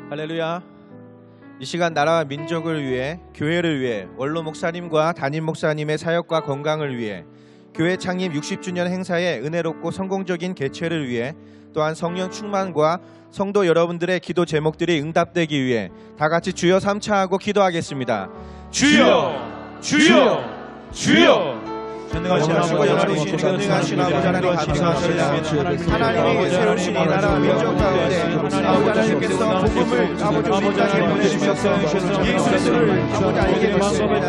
할렐루야. 이 시간 나라와 민족을 위해, 교회를 위해, 원로 목사님과 담임 목사님의 사역과 건강을 위해, 교회 창립 60주년 행사의 은혜롭고 성공적인 개최를 위해, 또한 성령 충만과 성도 여러분들의 기도 제목들이 응답되기 위해 다 같이 주여 삼차하고 기도하겠습니다. 주여, 주여, 주여. 전능하시고 영원하신 전능하신 아버지 하나님 감사합니다. 하나님이 새로우신 이 나라와 민족 가운데 아버지 하나님께서 복음을 아버지 우리 땅에 보내주셔서 예수를 아버지 알게 되셨습니다.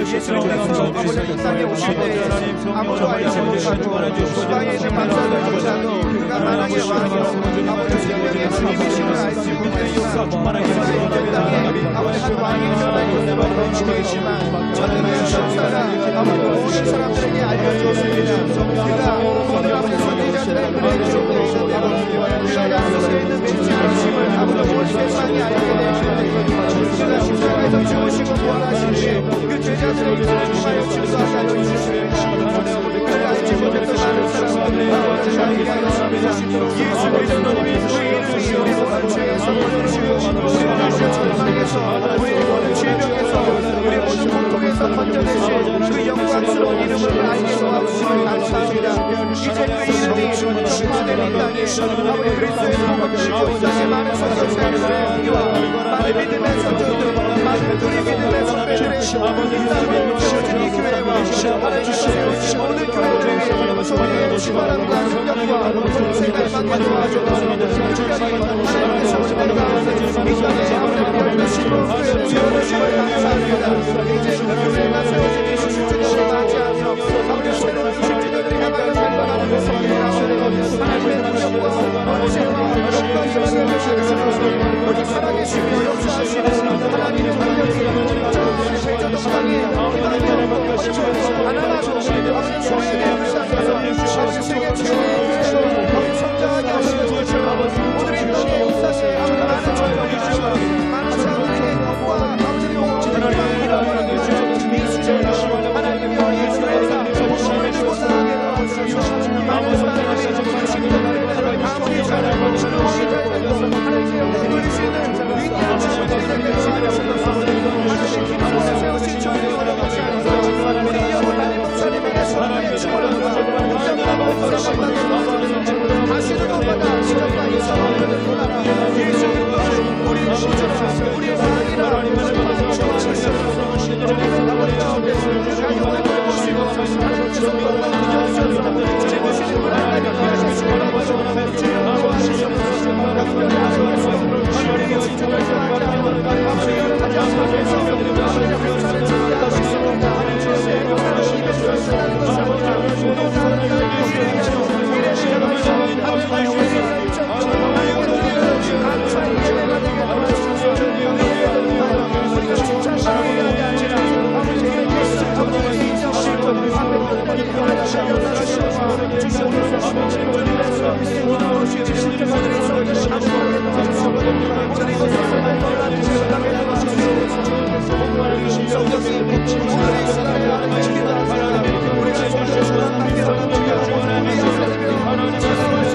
예수님께서 아버지 이 땅에 오실 때 아무도 알지 못하고 땅에 있는 만사들조차도 그가 만왕의 왕이요 아버지 생명의 주님이심을 알지 못하였사. 이 땅에 아버지 한 왕이 일어나고 계시지만 전능하신 역사가 아버지 모든 사람 들에게 알려주었습니다. 그가 오늘 앞에서 내자들의 은혜를 주고 그가 약속에 있는 진실하심을 아버지 온 세상이 알게 되시되 그가 십자가에서 죽으시고 부활하시니 그 제자들의 이름을 통하여 증거하여 주시며 그를 알지 못했던 많은 사람들을 아버지 알게 하였습니다. 예수 그리스도 우리 이름으로 죄에서 건져주시고 우리 모든 천상에서 우리 모든 질병에서 우리 모든 고통에서 건져내신 그 영광스러운 이름을 알게 도와주시면 감사합니다. 이제 그 이름이 전파되는 이 땅에 아버지 그리스도의 복음을 이 땅에 많은 선교사들의 용기와 많은 믿음의 선조들 많은 우리 믿음의 선배들의 이 땅을 세워진 이 교회와 하나님께서 세우신 모든 교회들에게 소리의 충만함과 능력과 세상을 만나 도와주옵소서. 특별히 하나님께서 우리 가운데 이 땅에 아버지 열두시고 교회를 세워주심을 감사합니다. 이제 그 교회가 세워진 이 60주년을 맞이하며 아버지 새로운 60주년을 향하여 살아가는 것을 기대하시고 하나님의 능력과 언제와 영광스러운 영광을 우리 살아계시며 역사하시는 하나님의 능력이 저 세계적 땅에 하나라도 아버지 교회의 불쌍해서 아버지 세계 최고의 교회로 성장하게 하시는 것처럼 오늘 이 땅에 역사시에 많은 전력이 주시고 많은 사람들의 영과 아버지의 복지를 잃어버리는 이 시대에 하나님의 예수의 복음을 조사하게 도와주시고 많은 사람들의 정신을 아무리 잘하고 주로시 잘하고 하나님의 누리시는 위대한 주님들을 계시면서 하나님 기도를 세우신 저희를 원하시면서 우리 영원한 목사님의 성령의 축원을 능력과 복음을 다시는 오마다 시간과 이성을 돌아라 예수 그리스도 우리 구주라 우리 왕이라 아버지 가운데 가족을 보시고 하나님께서 건강을 주셔서 제보시는 분 하나님 하시고 돌아보시고 주여 도와주시옵소서. 특별히 하나님께서 주님에게 집중을 좋아하지 않는 아버지 여러 가지 앞에서 아버지 감사를 전달하시고 주의 영광을 입혀주셨다는 것을 또 다른 나라의 교회에 이래 시간을 하나님의 교회에 감사의 예배가 되게 하옵소서. 우리가 칭찬하는 것이 아니라 아버지의 예수 아버지의 인정하시고 아버지의 하나님을 주시옵소서. 주시옵소서. 주님께서 이루어주신 십자가에서 아버지의 도와주시고 오늘 이곳에서 날아주시고 땅에 도와주시옵소서. 성령님 오늘 이 시간에 하나님을 기도합니다. 우리가 주시는 하나님께서 우리 하나님의 차가우신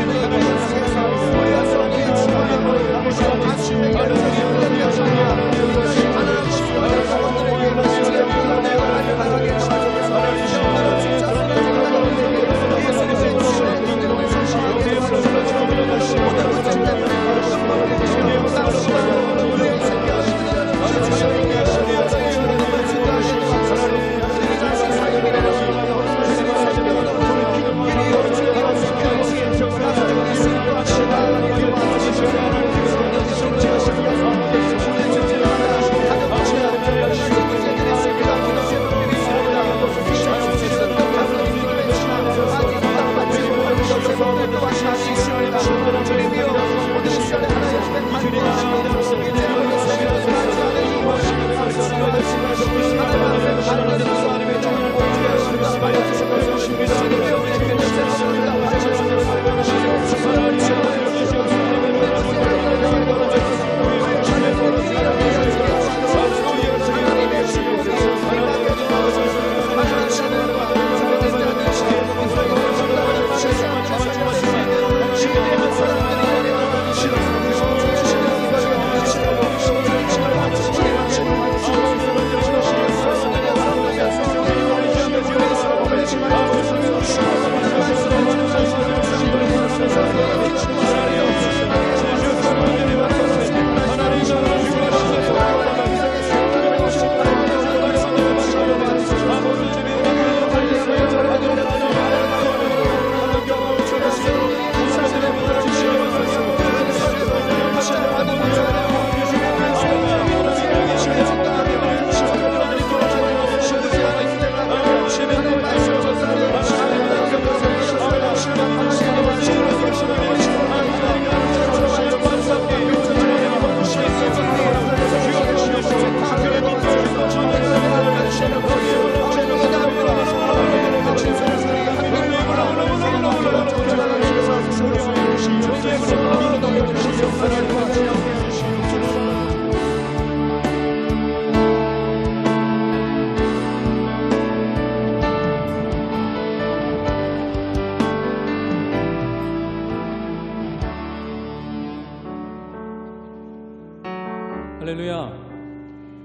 할렐루야,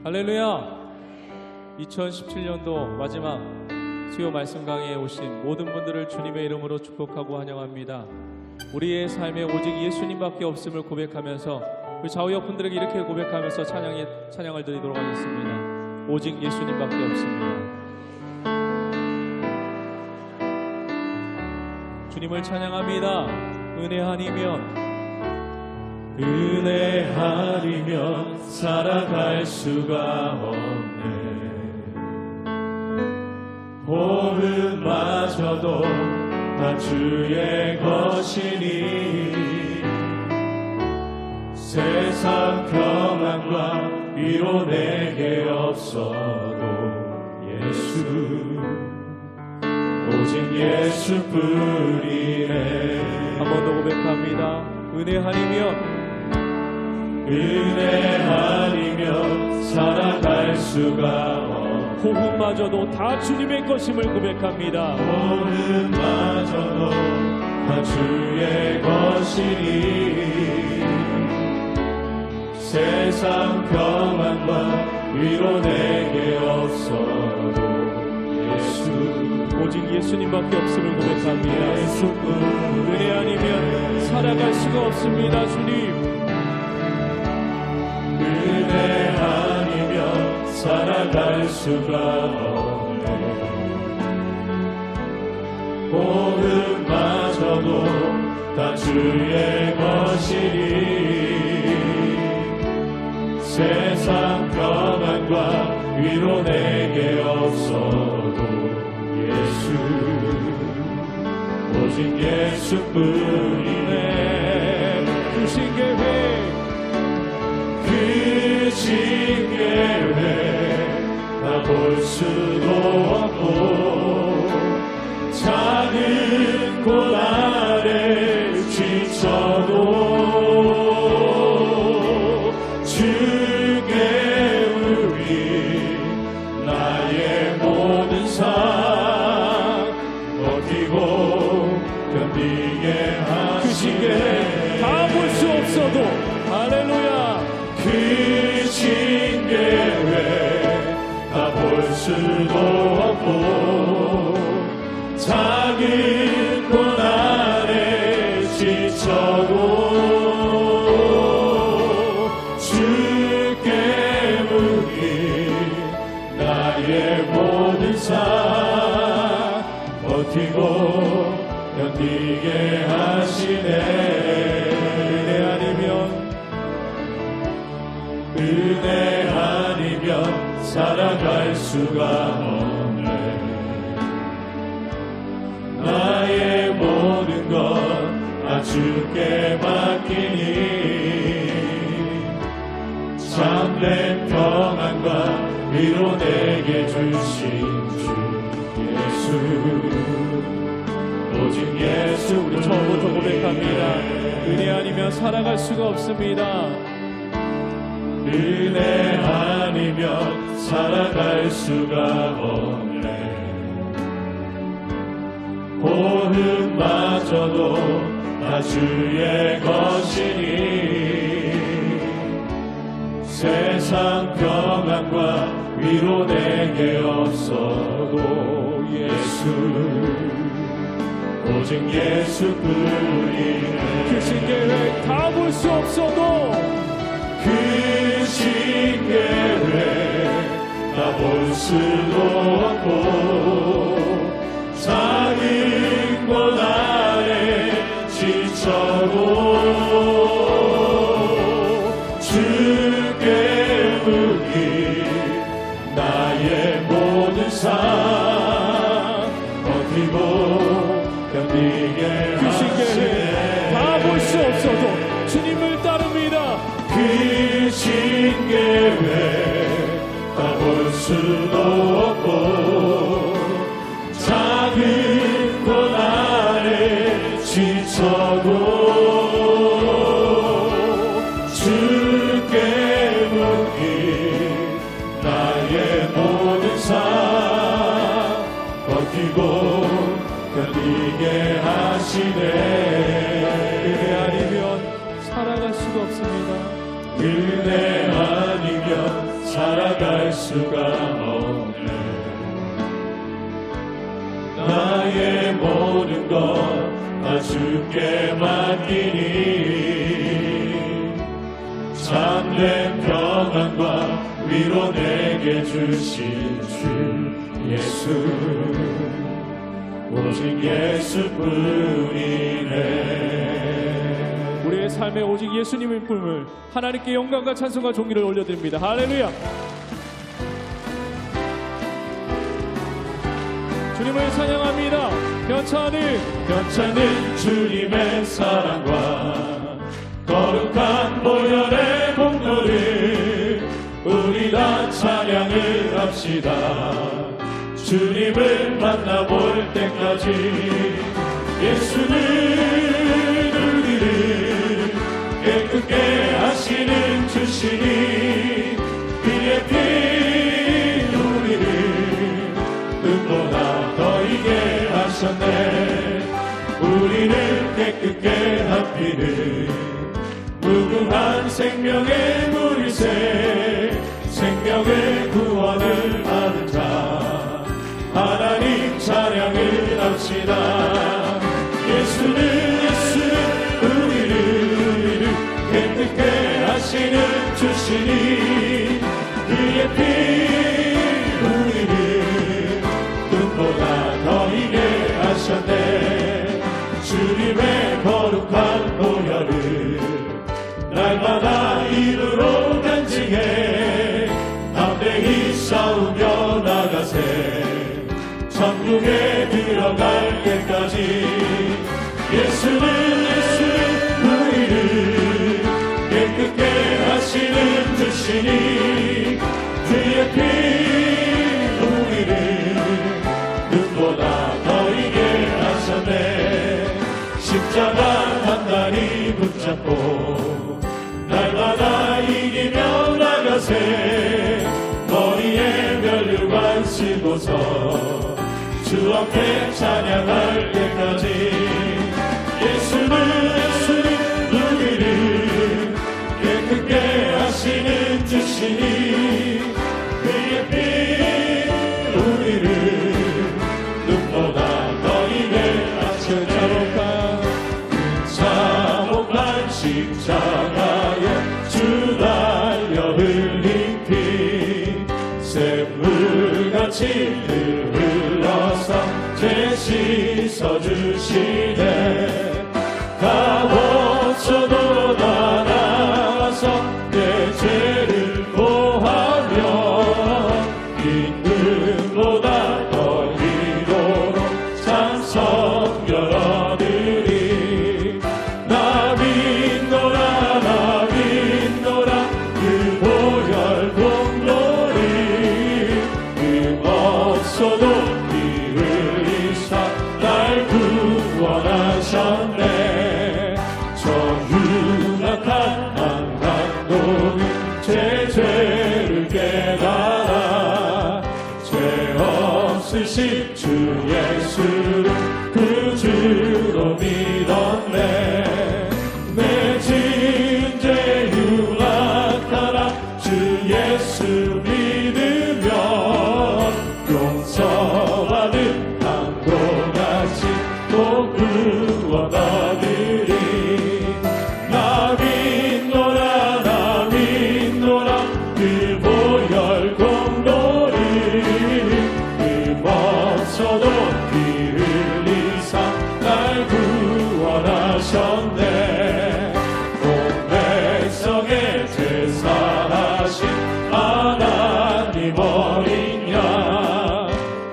할렐루야. 2017년도 마지막 수요 말씀 강의에 오신 모든 분들을 주님의 이름으로 축복하고 환영합니다. 우리의 삶에 오직 예수님밖에 없음을 고백하면서 우리 좌우 옆 분들에게 이렇게 고백하면서 찬양을 드리도록 하겠습니다. 오직 예수님밖에 없습니다. 주님을 찬양합니다. 은혜 아니면 살아갈 수가 없네. 호흡마저도 다 주의 것이니 세상 평안과 위로 내게 없어도 예수, 오직 예수뿐이네. 한 번 더 고백합니다. 은혜 아니면 살아갈 수가 없네. 호흡마저도 다 주님의 것임을 고백합니다. 호흡마저도 다 주의 것이니 세상 평안과 위로 내게 없어도 예수, 오직 예수님밖에 없음을 고백합니다. 예수뿐. 은혜 아니면 살아갈 수가 없습니다. 주님, 은혜 아니면 살아갈 수가 없네. 호흡마저도 다 주의 것이니 세상 평안과 위로 내게 없어도 예수, 오직 예수뿐이네. 그 신계획 다 볼 수도 없고 작은 곳 아래 지쳐도 주께 우리 나의 모든 삶 버티고 견디게 하시네. 다 볼 수 없어도 할렐루야. 그 신계획 다 볼 수도 없고 작은 곳 아래 지쳐도 주께 묻기 나의 모든 삶 버티고 견디게 하시네. 은혜 아니면 살아갈 수가 없네. 나의 모든 것 다 주께 맡기니 참된 평안과 위로 내게 주신 주 예수, 오직 예수. 우리 처음부터 고백합니다. 은혜 아니면 살아갈 수가 없습니다. 은혜 아니면 살아갈 수가 없네. 호흡마저도 다 주의 것이니 세상 평안과 위로 내게 없어도 예수, 오직 예수뿐이네. 그 신계획 다 볼 수 없어도 그 신계획 다 볼 수도 없고 작은 곳 아래 지쳐도 주께 묻기 나의 모든 삶 버티고 견디게 그 신계획 다 볼 수 없어도 주님을 따릅니다. 그 신계획 다 볼 수도 없고 작은 곳 아래 지쳐도 주께 묻기 나의 모든 삶 버티고 견디게 하시네. 은혜 아니면 살아갈 수가 없습니다. 은혜 수가 없네. 나의 모든 것 다 주께 맡기니 참된 평안과 위로 내게 주신 주 예수, 오직 예수뿐이네. 우리의 삶에 오직 예수님의 품을 하나님께 영광과 찬송과 존귀를 올려드립니다. 할렐루야. 주님을 찬양합니다. 변찮은 주님의 사랑과 거룩한 보혈의 공로를 우리 다 찬양을 합시다. 주님을 만나볼 때까지 예수는 우리를 깨끗게 하시는 주시니 그의 피 우리를 흙보다 더 이게 하셨네. 우리를 깨끗게 한 피는 무궁한 생명의 물새, 생명의 구원을 받은 자 하나님 찬양을 합시다. 예수는 우리를 깨끗게 하시는 주시니 그의 피 우리를 흙보다 더 이게 하셨네. 주님의 거룩한 보혈을 날마다 입으로 간증해 담대히 싸우며 나가세. 천국에 들어갈 때까지 예수는 우리를 깨끗게 하시는 주시니 주의 피 우리를 흙보다 더 이게 하셨네. 십자가 단단히 붙잡고 날마다 이기며 나가세. 머리에 면류관 쓰고서 주 앞에 찬양할 때까지 예수는 우리를 깨끗게 하시는 주시니 그의 피 우리를 눈보다 더 이게 하셨네. 참혹한 십자가에 주 달려 흘린 피 샘물같이 흘러서 죄 씻어주시네. 가보쳐도 다 나와서 내 죄를 보하며 임금보다 더 이도록 찬성 열어드리. 나 믿노라 그 보혈 공로를 없어도 피 흘리사 날 구원하셨네. 저 흉악한 한강도는 제 죄를 깨달아 죄 없으신 주 예수를 구주로 믿었네. 내 진죄 흉악하라 주 예수 믿으면 용서받은 강도같이 또 구원 얻으리. 나 믿노라 그 보혈 공로를 없어도 피 흘리사 날 구원하셨네. 온 백성의 제사하신 하나님 어린 양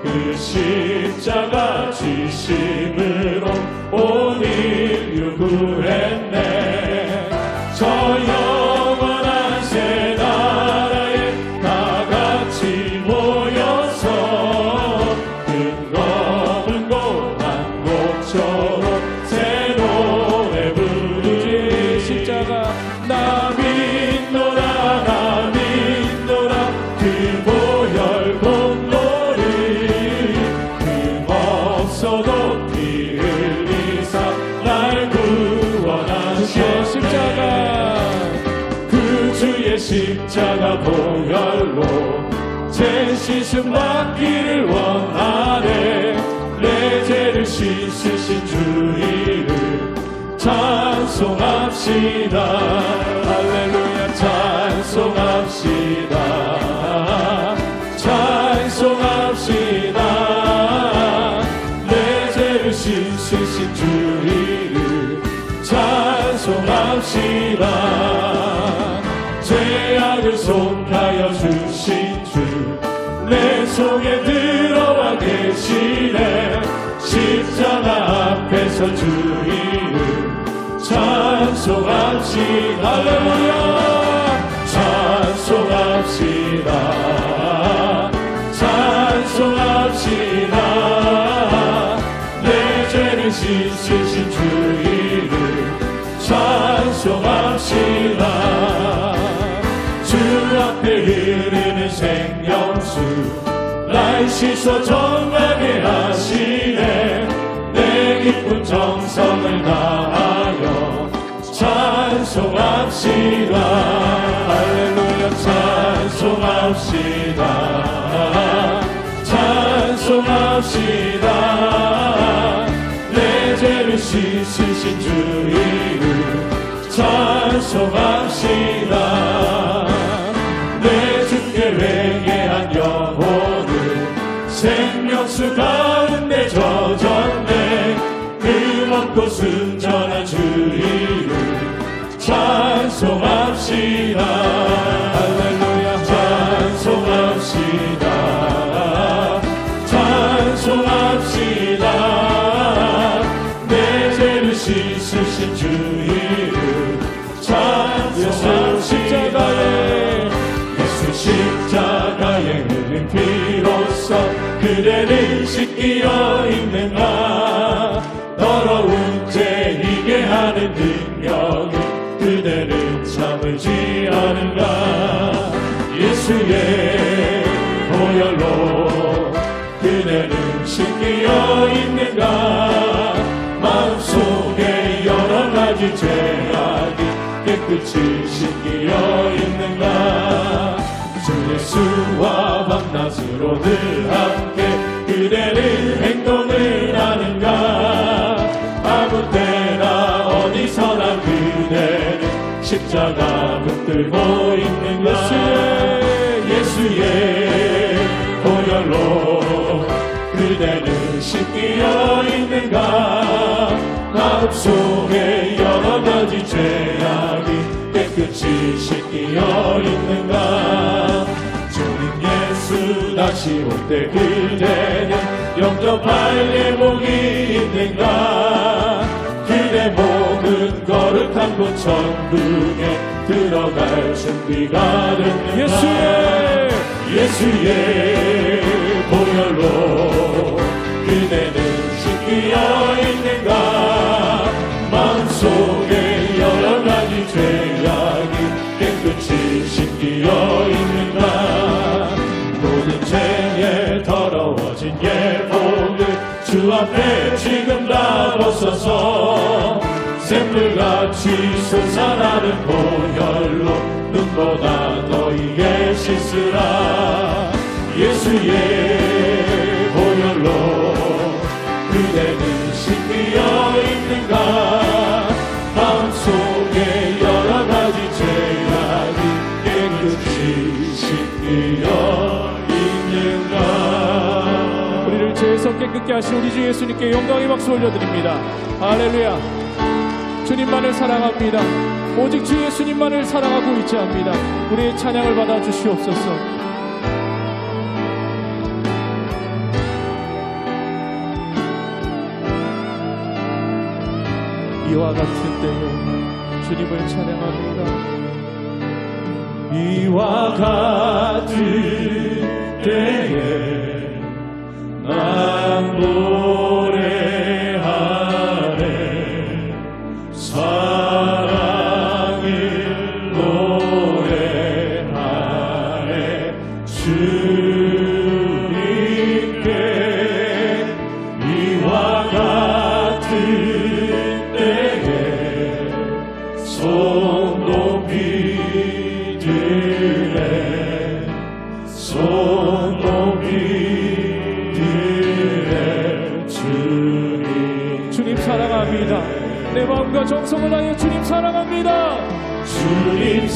그 십자가 지심으로 온 인류 구했네. 저 영원한 새 나라에 다 같이 모여서 넘은 곳한 곳처럼 새 노래 부르리. 십자가 나 믿노라 그 보혈 공로를 없어도 피 흘리사 날 구원하셨네. 그 주의 십자가 보혈로 제 씻음 받기를 원하네. 내 죄를 씻으신 주 이름 찬송합시다. 할렐루야 찬송합시다. 찬송합시다. 내 죄를 씻으신 주 이름 찬송합시다. 죄악을 속하여 주신 주 내 속에 들어와 계시네. 십자가 앞에서 주 이름 찬송합시다. 할렐루야 찬송합시다. 찬송합시다. 내 죄를 씻으신 주 이름 찬송합시다. 주 앞에 흐르는 생명수 날 씻어 정하게 하시네. 내 기쁜 정성을 다하여 찬송합시다. 할렐루야 찬송합시다. 찬송합시다. 내 죄를 씻으신 주 이름 찬송합시다. 내 주께 회개한 영혼을 생명수 가운데 젖었네. 흠없고 순전한 주 이름 찬송합시다. 할렐루야 찬송합시다. 찬송합시다. 내 죄를 씻으신 주 이름 찬송합시다. 예수 십자가에 흘린 피로써 그대를 씻기어 있는가. 더러운 죄 이게 하는 능력이 그대를 참을지 않은가. 예수의 보혈로 그대는 씻기어 있는가. 마음속에 여러 가지 죄악이 깨끗이 씻기어 있는가. 주 예수와 밤낮으로 늘 함께 그대는 행동을 하는가. 아무 때나 어디서나 그대는 십자가 붙들고 있는가. 예수의 보혈로 그대는 씻기어 있는가. 마음속에 여러 가지 죄악이 깨끗이 씻기어 있는가. 주님 예수 다시 올 때 그대는 영접할 예복이 있는가. 그대 몸은 거룩한 곳 천국에 들어갈 준비가 됐는가. 예수의 보혈로 그대는 씻기어 있는가. 마음속에 여러 가지 죄악이 깨끗이 씻기어 있는가. 모든 죄에 더러워진 예복을 주 앞에 지금 다 벗어서 샘물같이 솟아나는 보혈로 눈보다 너희의 씻으라. 예수의 보혈로 그대는 씻기어 있는가. 마음속에 여러 가지 죄악이 깨끗이 씻기어 있는가. 우리를 죄에서 깨끗게 하신 우리 주 예수님께 영광의 박수 올려드립니다. 할렐루야. 주님만을 사랑합니다. 오직 주 예수님만을 사랑하고 의지합니다. 우리의 찬양을 받아 주시옵소서. 이와 같은 때에 주님을 찬양합니다. 이와 같은 때에 난 노래하네. 사랑을 노래하네. 주님께 이와 같은 때에 손 높이 드네. 손 마음과 정성을 다하여 주님 사랑합니다. 주님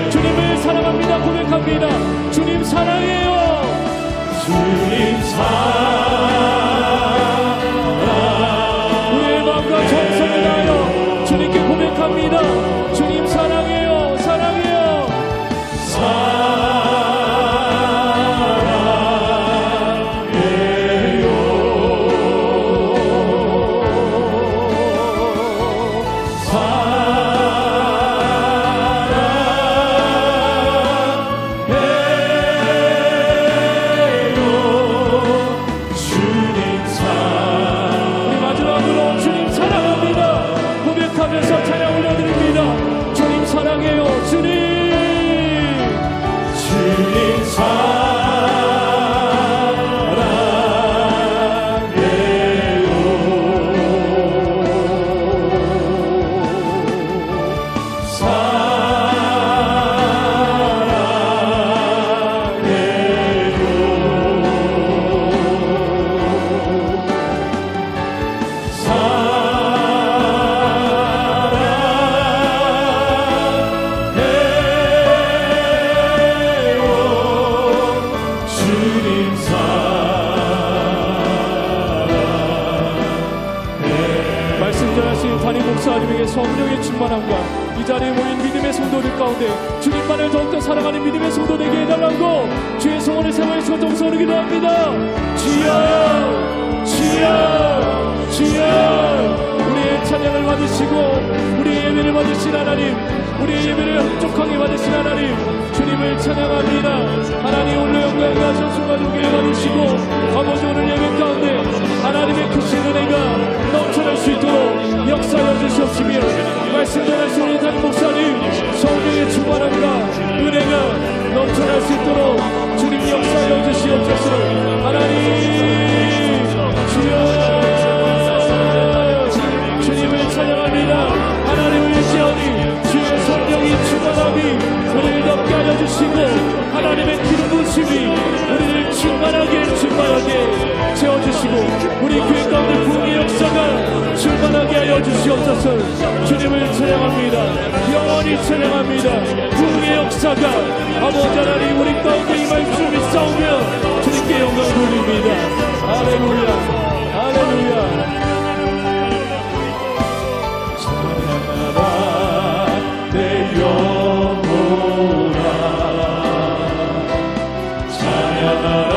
주님을 사랑합니다 고백합니다. 주님 사랑해요. 주님 우리의 마음과 정성을 다하여 주님께 고백합니다. 주님 사랑해요. 사랑해요. 목사님에게 성령의 충만함과 이 자리에 모인 믿음의 성도들 가운데 주님만을 더욱더 사랑하는 믿음의 성도 되게 해달라고 주의 성원을 세워서 정성으로 기도합니다. 주여 주여 주여 우리의 찬양을 받으시고 우리의 예배를 받으신 하나님, 우리의 예배를 흡족하게 받으신 하나님, 주님을 찬양합니다. 하나님 오늘 영광과 전승과 존귀를 받으시고 아버지 오늘 예배 가운데 하나님의 크신 은혜가 넘쳐날 수 있도록 역사하여 주시옵시며 말씀 전하신 우리 담임 목사님 성령의 충만함과 은혜가 넘쳐날 수 있도록 주님 역사하여 주시옵소서. 하나님 주여 주님을 찬양합니다. 하나님을 의지하니 주의 성령이 충만함이 우리를 덮게 하여 주시고 하나님의 기름 부으심이 우리를 충만하게 채워주시고 우리 교회 가운데 부흥의 역사가 충만하게 하여 주시옵소서. 주님을 찬양합니다. 영원히 찬양합니다. 부흥의 역사가 아버지 하나님 우리 가운데 임할 줄 믿사오며 주님께 영광 돌립니다. 할렐루야 할렐루야. 내 영혼아 찬양하라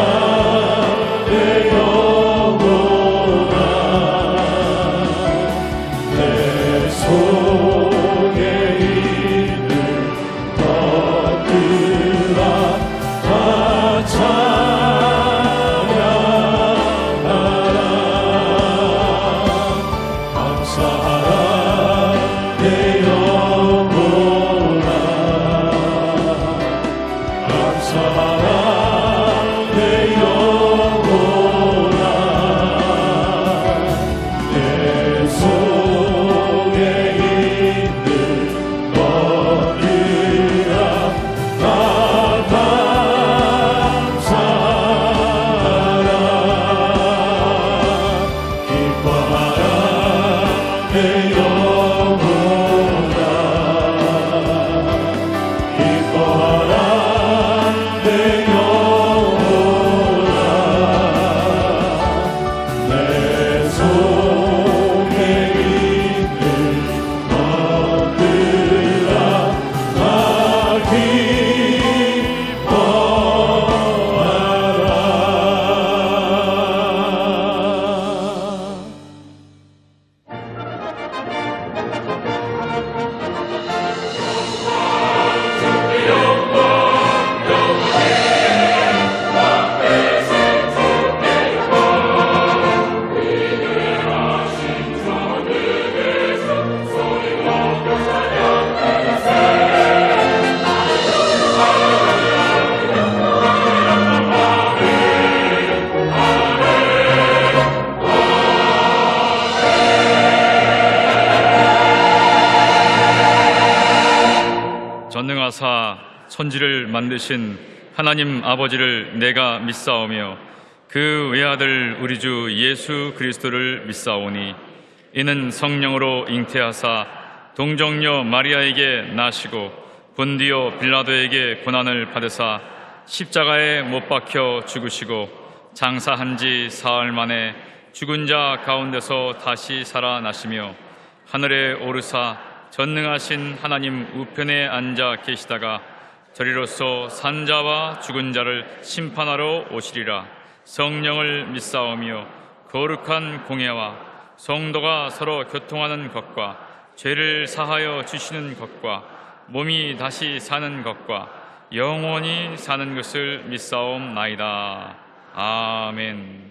내 영혼아 내 속에 있는 것들아 다 찬양하라 인도하사 천지를 만드신 하나님 아버지를 내가 믿사오며 그 외아들 우리 주 예수 그리스도를 믿사오니 이는 성령으로 잉태하사 동정녀 마리아에게 나시고 본디오 빌라도에게 고난을 받으사 십자가에 못 박혀 죽으시고 장사한 지 사흘 만에 죽은 자 가운데서 다시 살아나시며 하늘에 오르사 전능하신 하나님 우편에 앉아 계시다가 저리로서 산자와 죽은 자를 심판하러 오시리라. 성령을 믿사오며 거룩한 공예와 성도가 서로 교통하는 것과 죄를 사하여 주시는 것과 몸이 다시 사는 것과 영원히 사는 것을 믿사옵나이다. 아멘.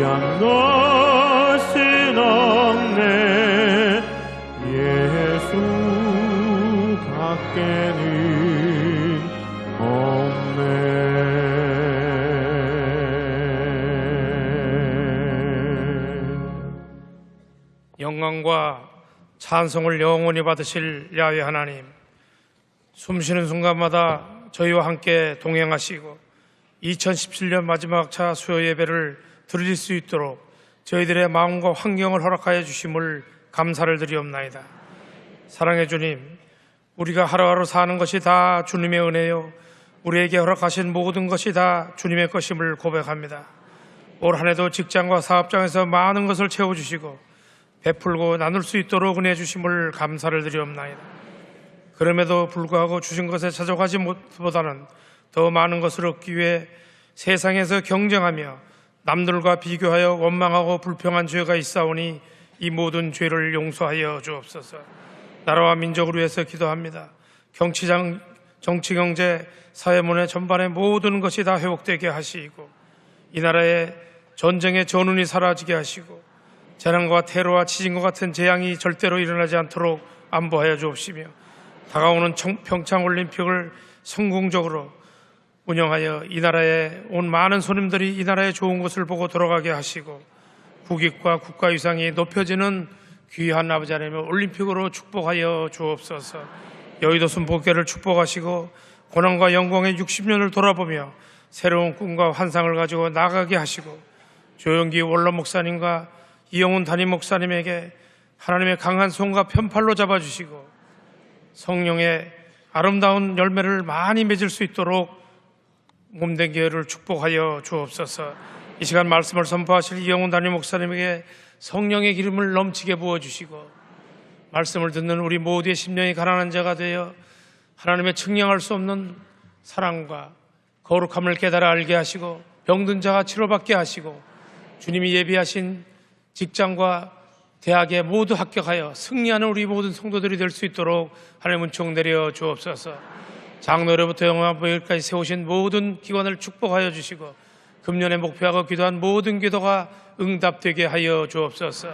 귀한 것은 없네 예수 밖에는 없네. 영광과 찬송을 영원히 받으실 야훼 하나님, 숨쉬는 순간마다 저희와 함께 동행하시고 2017년 마지막 차 수요 예배를 드릴 수 있도록 저희들의 마음과 환경을 허락하여 주심을 감사를 드리옵나이다. 사랑해 주님, 우리가 하루하루 사는 것이 다 주님의 은혜요, 우리에게 허락하신 모든 것이 다 주님의 것임을 고백합니다. 올 한 해도 직장과 사업장에서 많은 것을 채워주시고 베풀고 나눌 수 있도록 은혜 주심을 감사를 드리옵나이다. 그럼에도 불구하고 주신 것에 찾아가지 못보다는 더 많은 것을 얻기 위해 세상에서 경쟁하며 남들과 비교하여 원망하고 불평한 죄가 있사오니 이 모든 죄를 용서하여 주옵소서. 나라와 민족을 위해서 기도합니다. 정치, 경제, 사회문화 전반의 모든 것이 다 회복되게 하시고 이 나라의 전쟁의 전운이 사라지게 하시고 재난과 테러와 지진과 같은 재앙이 절대로 일어나지 않도록 안보하여 주옵시며 다가오는 평창올림픽을 성공적으로 운영하여 이 나라에 온 많은 손님들이 이 나라의 좋은 것을 보고 돌아가게 하시고 국익과 국가위상이 높여지는 귀한 아버지 하나님의 올림픽으로 축복하여 주옵소서. 여의도 순복교를 축복하시고 고난과 영광의 60년을 돌아보며 새로운 꿈과 환상을 가지고 나가게 하시고 조영기 원로 목사님과 이영훈 담임 목사님에게 하나님의 강한 손과 편팔로 잡아주시고 성령의 아름다운 열매를 많이 맺을 수 있도록 몸된 교회를 축복하여 주옵소서. 이 시간 말씀을 선포하실 이영훈 담임 목사님에게 성령의 기름을 넘치게 부어주시고 말씀을 듣는 우리 모두의 심령이 가난한 자가 되어 하나님의 측량할 수 없는 사랑과 거룩함을 깨달아 알게 하시고 병든 자가 치료받게 하시고 주님이 예비하신 직장과 대학에 모두 합격하여 승리하는 우리 모든 성도들이 될 수 있도록 하나님 은총 내려 주옵소서. 장로로부터 영화부에까지 세우신 모든 기관을 축복하여 주시고 금년에 목표하고 기도한 모든 기도가 응답되게 하여 주옵소서.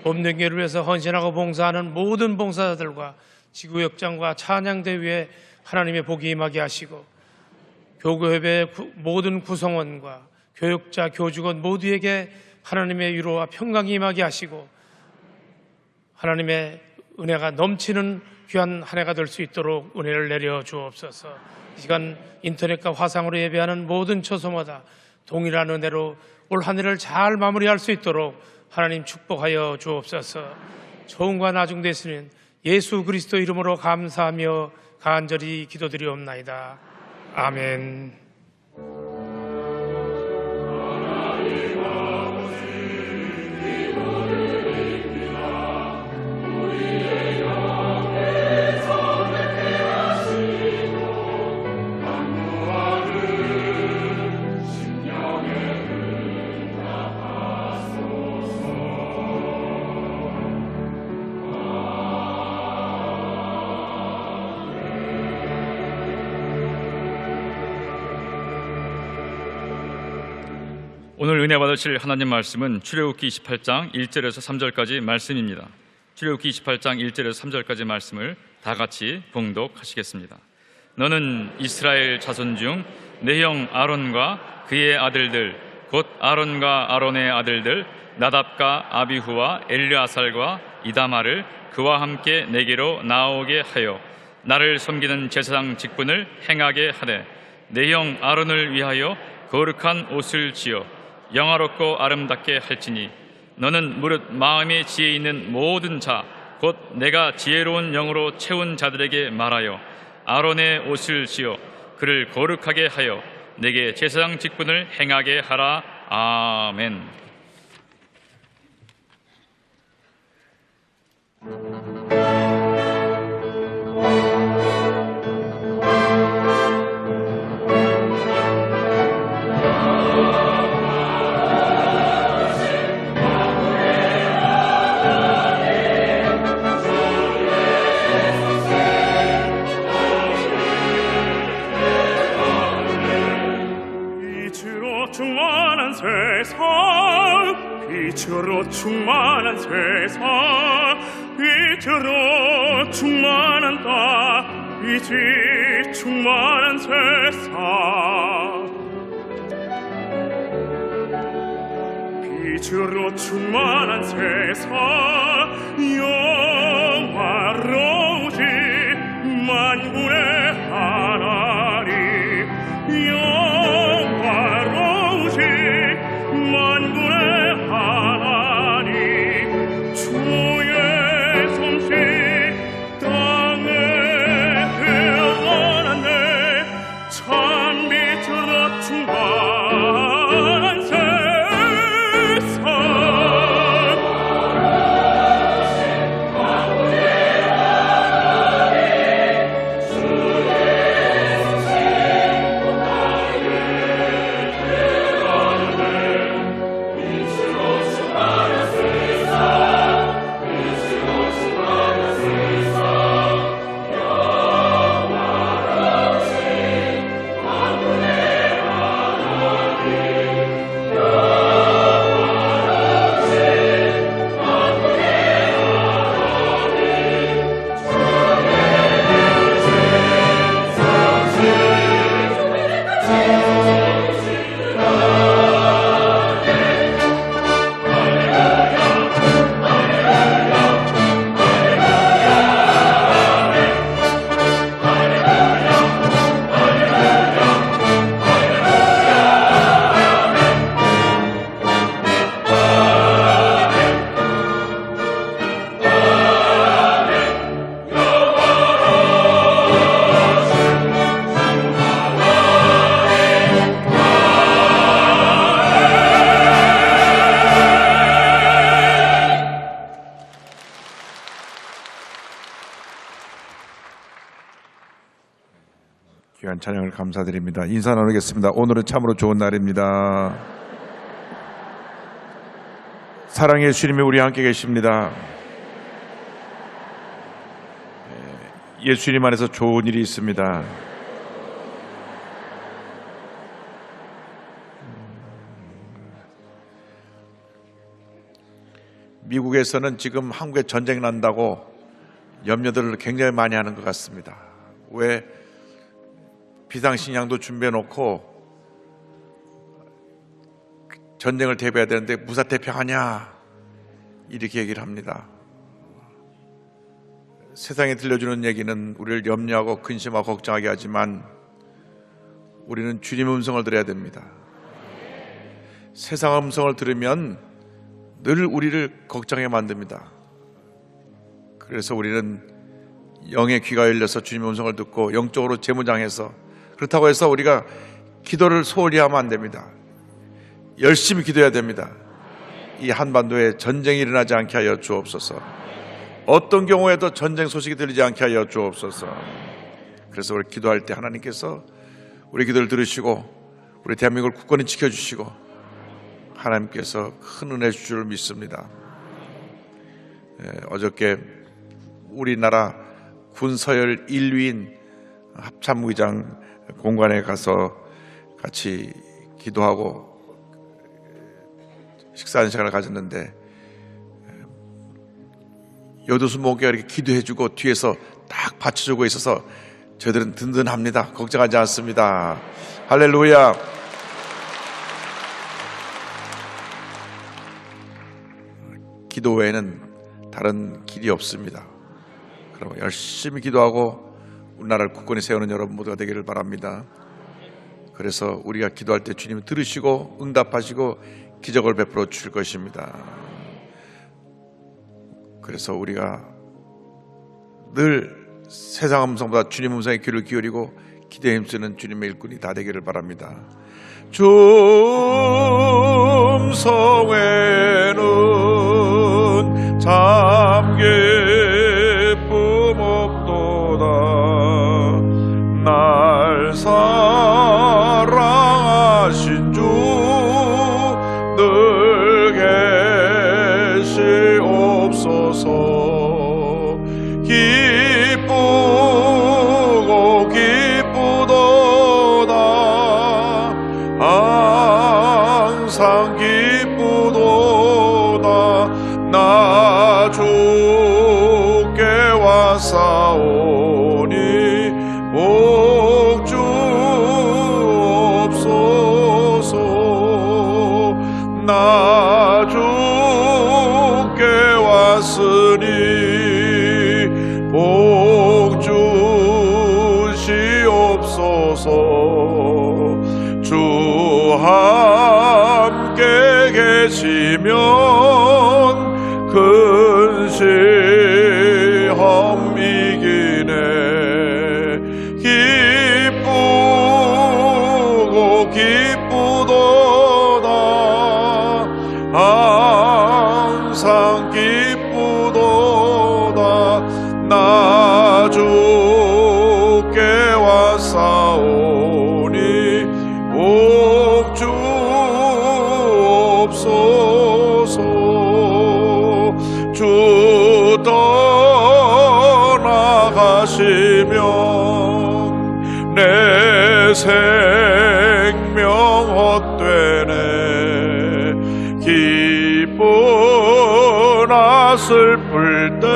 몸된 교회를 위해서 헌신하고 봉사하는 모든 봉사자들과 지구역장과 찬양대회에 하나님의 복이 임하게 하시고 교구협의 모든 구성원과 교육자, 교직원 모두에게 하나님의 위로와 평강이 임하게 하시고 하나님의 은혜가 넘치는 귀한 한 해가 될 수 있도록 은혜를 내려 주옵소서. 이 시간 인터넷과 화상으로 예배하는 모든 처소마다 동일한 은혜로 올 한 해를 잘 마무리할 수 있도록 하나님 축복하여 주옵소서. 처음과 나중되시는 예수 그리스도 이름으로 감사하며 간절히 기도드리옵나이다. 아멘. 오늘 은혜 받으실 하나님 말씀은 출애굽기 28장 1절에서 3절까지 말씀입니다. 출애굽기 28장 1절에서 3절까지 말씀을 다 같이 봉독하시겠습니다. 너는 이스라엘 자손 중 내 형 아론과 그의 아들들 곧 아론과 아론의 아들들 나답과 아비후와 엘르아살과 이다마를 그와 함께 내게로 나오게 하여 나를 섬기는 제사장 직분을 행하게 하되 내 형 아론을 위하여 거룩한 옷을 지어 영화롭고 아름답게 할지니 너는 무릇 마음에 지혜 있는 모든 자 곧 내가 지혜로운 영으로 채운 자들에게 말하여 아론의 옷을 지어 그를 거룩하게 하여 내게 제사장 직분을 행하게 하라. 아멘. 충만한 세상 빛으로 충만한 세상, 빛으로 충만한 땅, 빛이 충만한 세상, 빛으로 충만한 세상, 영화로우시 만군의 하나님, 영화로우시 만군의 하나님, 주의 솜씨 땅에 흘러가네, 참 빛으로 충만한 세상. 귀한 찬양을 감사드립니다. 인사 나누겠습니다. 오늘은 참으로 좋은 날입니다. 사랑의 주님이 우리 함께 계십니다. 예수님 안에서 좋은 일이 있습니다. 미국에서는 지금 한국에 전쟁 난다고 염려들을 굉장히 많이 하는 것 같습니다. 왜 비상식량도 준비해 놓고 전쟁을 대비해야 되는데 무사태평하냐 이렇게 얘기를 합니다. 세상에 들려주는 얘기는 우리를 염려하고 근심하고 걱정하게 하지만 우리는 주님의 음성을 들어야 됩니다. 세상의 음성을 들으면 늘 우리를 걱정하게 만듭니다. 그래서 우리는 영의 귀가 열려서 주님의 음성을 듣고 영적으로 재무장해서, 그렇다고 해서 우리가 기도를 소홀히 하면 안 됩니다. 열심히 기도해야 됩니다. 이 한반도에 전쟁이 일어나지 않게 하여 주옵소서. 어떤 경우에도 전쟁 소식이 들리지 않게 하여 주옵소서. 그래서 우리 기도할 때 하나님께서 우리 기도를 들으시고 우리 대한민국을 굳건히 지켜주시고 하나님께서 큰 은혜 주실 줄 믿습니다. 어저께 우리나라 군서열 1위인 합참의장 공간에 가서 같이 기도하고 식사하는 시간을 가졌는데 여도수 목회가 이렇게 기도해주고 뒤에서 딱 받쳐주고 있어서 저희들은 든든합니다. 걱정하지 않습니다. 할렐루야. 기도 외에는 다른 길이 없습니다. 그럼 열심히 기도하고 우리나라를 굳건히 세우는 여러분 모두가 되기를 바랍니다. 그래서 우리가 기도할 때 주님이 들으시고 응답하시고 기적을 베풀어 주실 것입니다. 그래서 우리가 늘 세상 음성보다 주님 음성에 귀를 기울이고 기도에 힘쓰는 주님의 일꾼이 다 되기를 바랍니다. 주 음성에는 참 기쁨 없도다. 날 사랑하신 주 늘 계시옵소서. 기쁘고 기쁘도다. 항상 기쁘도다. 나 주께 왔으니 복 주시옵소서. 주 함께 계시면 근시험 이기네. 기쁘고 기쁘도다 항상 기쁘도다. 나 주께 왔사오니 복 주옵소서. 주 떠나가시면 내 생명 헛되네. 기쁘나 슬플 때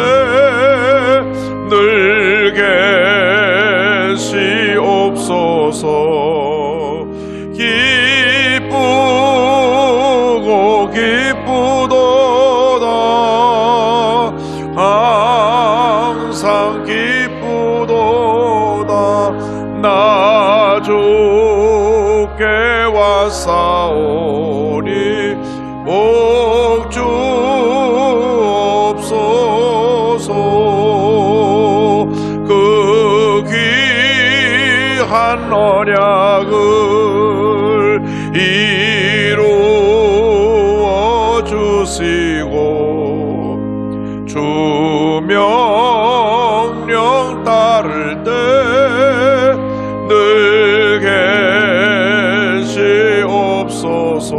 늘 계시옵소서. 기쁘고 기쁘도다 항상 기쁘도다. 나 주께 왔사오니 복 주옵소서. 그 귀한 언약을 이루어 주시고 주 명령 따를 때 늘 계시옵소서.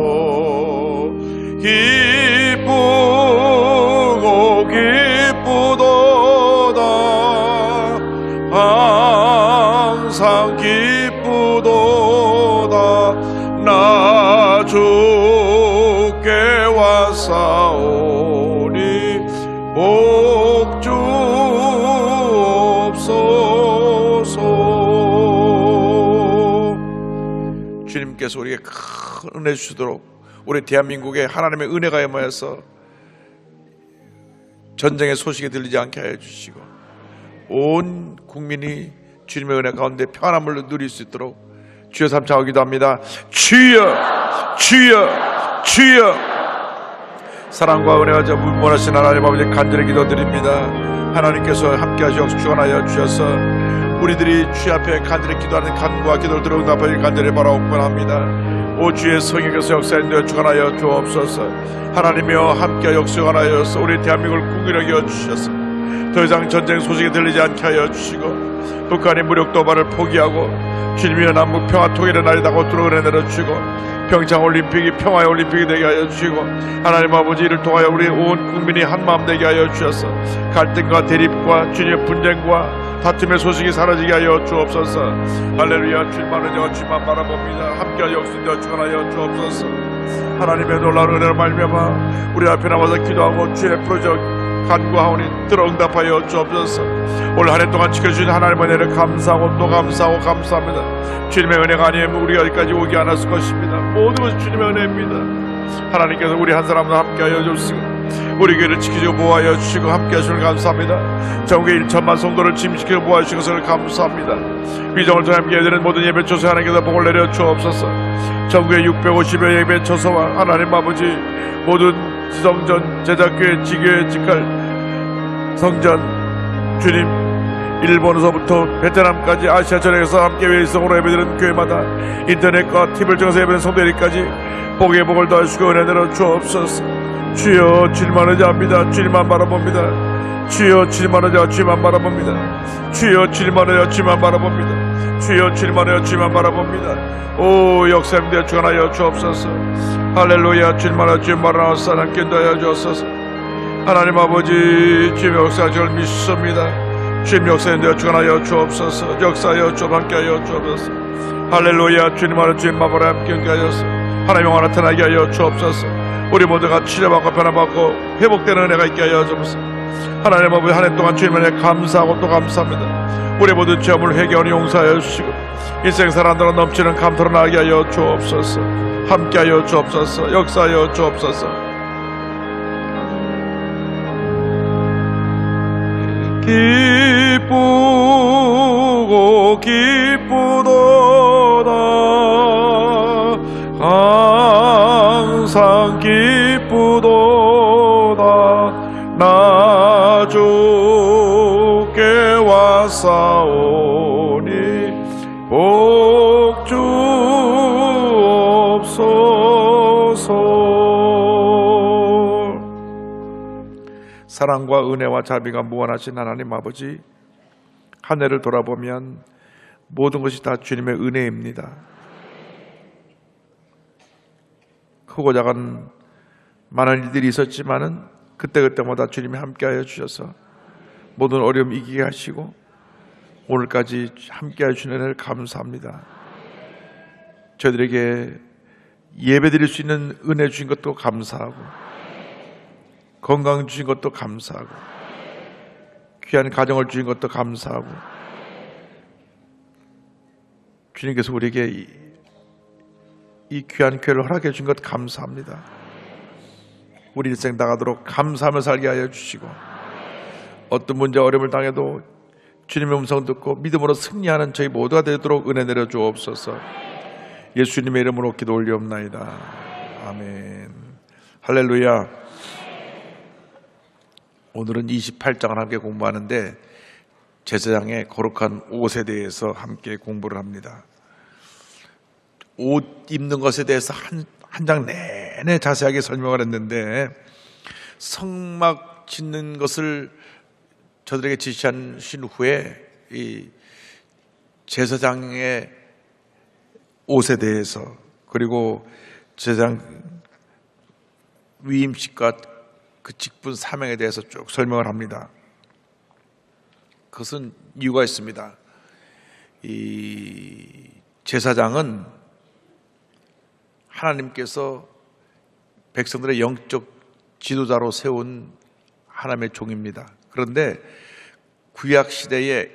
기쁘고 기쁘도다 항상 기쁘도다. 나 주께 왔사오니 복 주옵소서. 주님께서 우리에게 큰 은혜 주시도록 우리 대한민국에 하나님의 은혜가 임하여서 전쟁의 소식이 들리지 않게 하여 주시고 온 국민이 주님의 은혜 가운데 평안함을 누릴 수 있도록 주여 삼창하고 기도합니다. 주여 주여 주여. 사랑과 은혜가 무한하신 하나님 아버지 간절히 기도드립니다. 하나님께서 함께 하시어 주관하여 주셔서 우리들이 주 앞에 간절히 기도하는 간구와 기도를 들어 응답하길 간절히 바라옵곤 합니다. 오 주의 성령께서 역사하여 주관하여 주옵소서. 하나님이여 함께 역사하여서 우리 대한민국을 궁일하게 해주셔서 더 이상 전쟁 소식이 들리지 않게 하여 주시고 북한이 무력 도발을 포기하고 주님이여 남북 평화 통일의 날이 다가오도록 은혜 내려주시고 평창올림픽이 평화의 올림픽이 되게 하여 주시고 하나님 아버지 이를 통하여 우리 온 국민이 한마음 되게 하여 주셔서 갈등과 대립과 주님의 분쟁과 다툼의 소식이 사라지게 하여 주옵소서. 할렐루야. 주님만은 제가 주님만 바라봅니다. 함께하여 역순되어 주관하여 주옵소서. 하나님의 놀라운 은혜로 말미암아 우리 앞에 나와서 기도하고 주의 프로젝트 간구하오니 들어 응답하여 주옵소서. 올 한 해 동안 지켜주신 하나님의 은혜를 감사하고 또 감사하고 감사합니다. 주님의 은혜가 아니면 우리가 여기까지 오지 않았을 것입니다. 모든 것이 주님의 은혜입니다. 하나님께서 우리 한 사람도 함께하여 주시고 우리 교회를 지키시고 보호하여 주시고 함께하시는 감사합니다. 전국에 1천만 성도를 침식시켜 보호하시는 것을 감사합니다. 위정을 통해 함께해드리는 모든 예배 처소 하나님께서 복을 내려 주옵소서. 전국에 650여 예배 처소와 하나님 아버지 모든 지성전 제작교회 지교회 직할 성전 주님 일본에서부터 베트남까지 아시아 전역에서 함께 외성으로 예배드리는 교회마다 인터넷과 TV를 통해서 예배드리는 성도들까지 복의 복을 더하시고 은혜 내려 주옵소서. 주여 주님만 의지합니다. 주님만 바라봅니다. 주여 주님만 의지하고 주님만 바라봅니다. 주여 주님만 의지하고 주님만 바라봅니다. 주여 주님만 의지하고 주님만 바라봅니다. 오 역사님 되어 주관하여 주옵소서. 할렐루야. 주님만 의지하고 주님만 바라옵소서. 함께 인도하여 주옵소서. 하나님 아버지 주님의 역사가 저를 믿습니다. 주님 역사에 되어 주관하여 주옵소서. 역사하여 주옵 함께하여 주옵소서. 할렐루야. 주님만을 주님만 바라 함께 하여서 하나님 영광 나타나게 하여 주옵소서. 우리 모두가 치료받고 변화받고 회복되는 은혜가 있게 하여 주옵소서. 하나님 아버지 한 해 동안 주님의 은혜 감사하고 또 감사합니다. 우리 모든 죄업을 회개하니 용서하여 주시고 일생 사람들은 넘치는 감사로 나게 하여 주옵소서. 함께하여 주옵소서. 역사하여 주옵소서. 기쁘고 기쁘도다. 항상 기쁘도다. 나 주께 왔사오니 복 주옵소서. 사랑과 은혜와 자비가 무한하신 하나님 아버지, 한 해를 돌아보면 모든 것이 다 주님의 은혜입니다. 크고 작은 많은 일들이 있었지만은 그때그때마다 주님이 함께하여 주셔서 모든 어려움 이기게 하시고 오늘까지 함께하여 주신 은혜를 감사합니다. 저희들에게 예배드릴 수 있는 은혜 주신 것도 감사하고 건강 주신 것도 감사하고 귀한 가정을 주신 것도 감사하고 주님께서 우리에게 이 귀한 교회를 허락해 주신 것 감사합니다. 우리 일생 나가도록 감사하며 살게 하여 주시고 어떤 문제 어려움을 당해도 주님의 음성 듣고 믿음으로 승리하는 저희 모두가 되도록 은혜 내려 주옵소서. 예수님의 이름으로 기도 올리옵나이다. 아멘. 할렐루야. 오늘은 28장을 함께 공부하는데 제사장의 거룩한 옷에 대해서 함께 공부를 합니다. 옷 입는 것에 대해서 한 장 내내 자세하게 설명을 했는데 성막 짓는 것을 저들에게 지시하신 후에 이 제사장의 옷에 대해서 그리고 제사장 위임식과 그 직분 사명에 대해서 쭉 설명을 합니다. 그것은 이유가 있습니다. 이 제사장은 하나님께서 백성들의 영적 지도자로 세운 하나님의 종입니다. 그런데 구약 시대에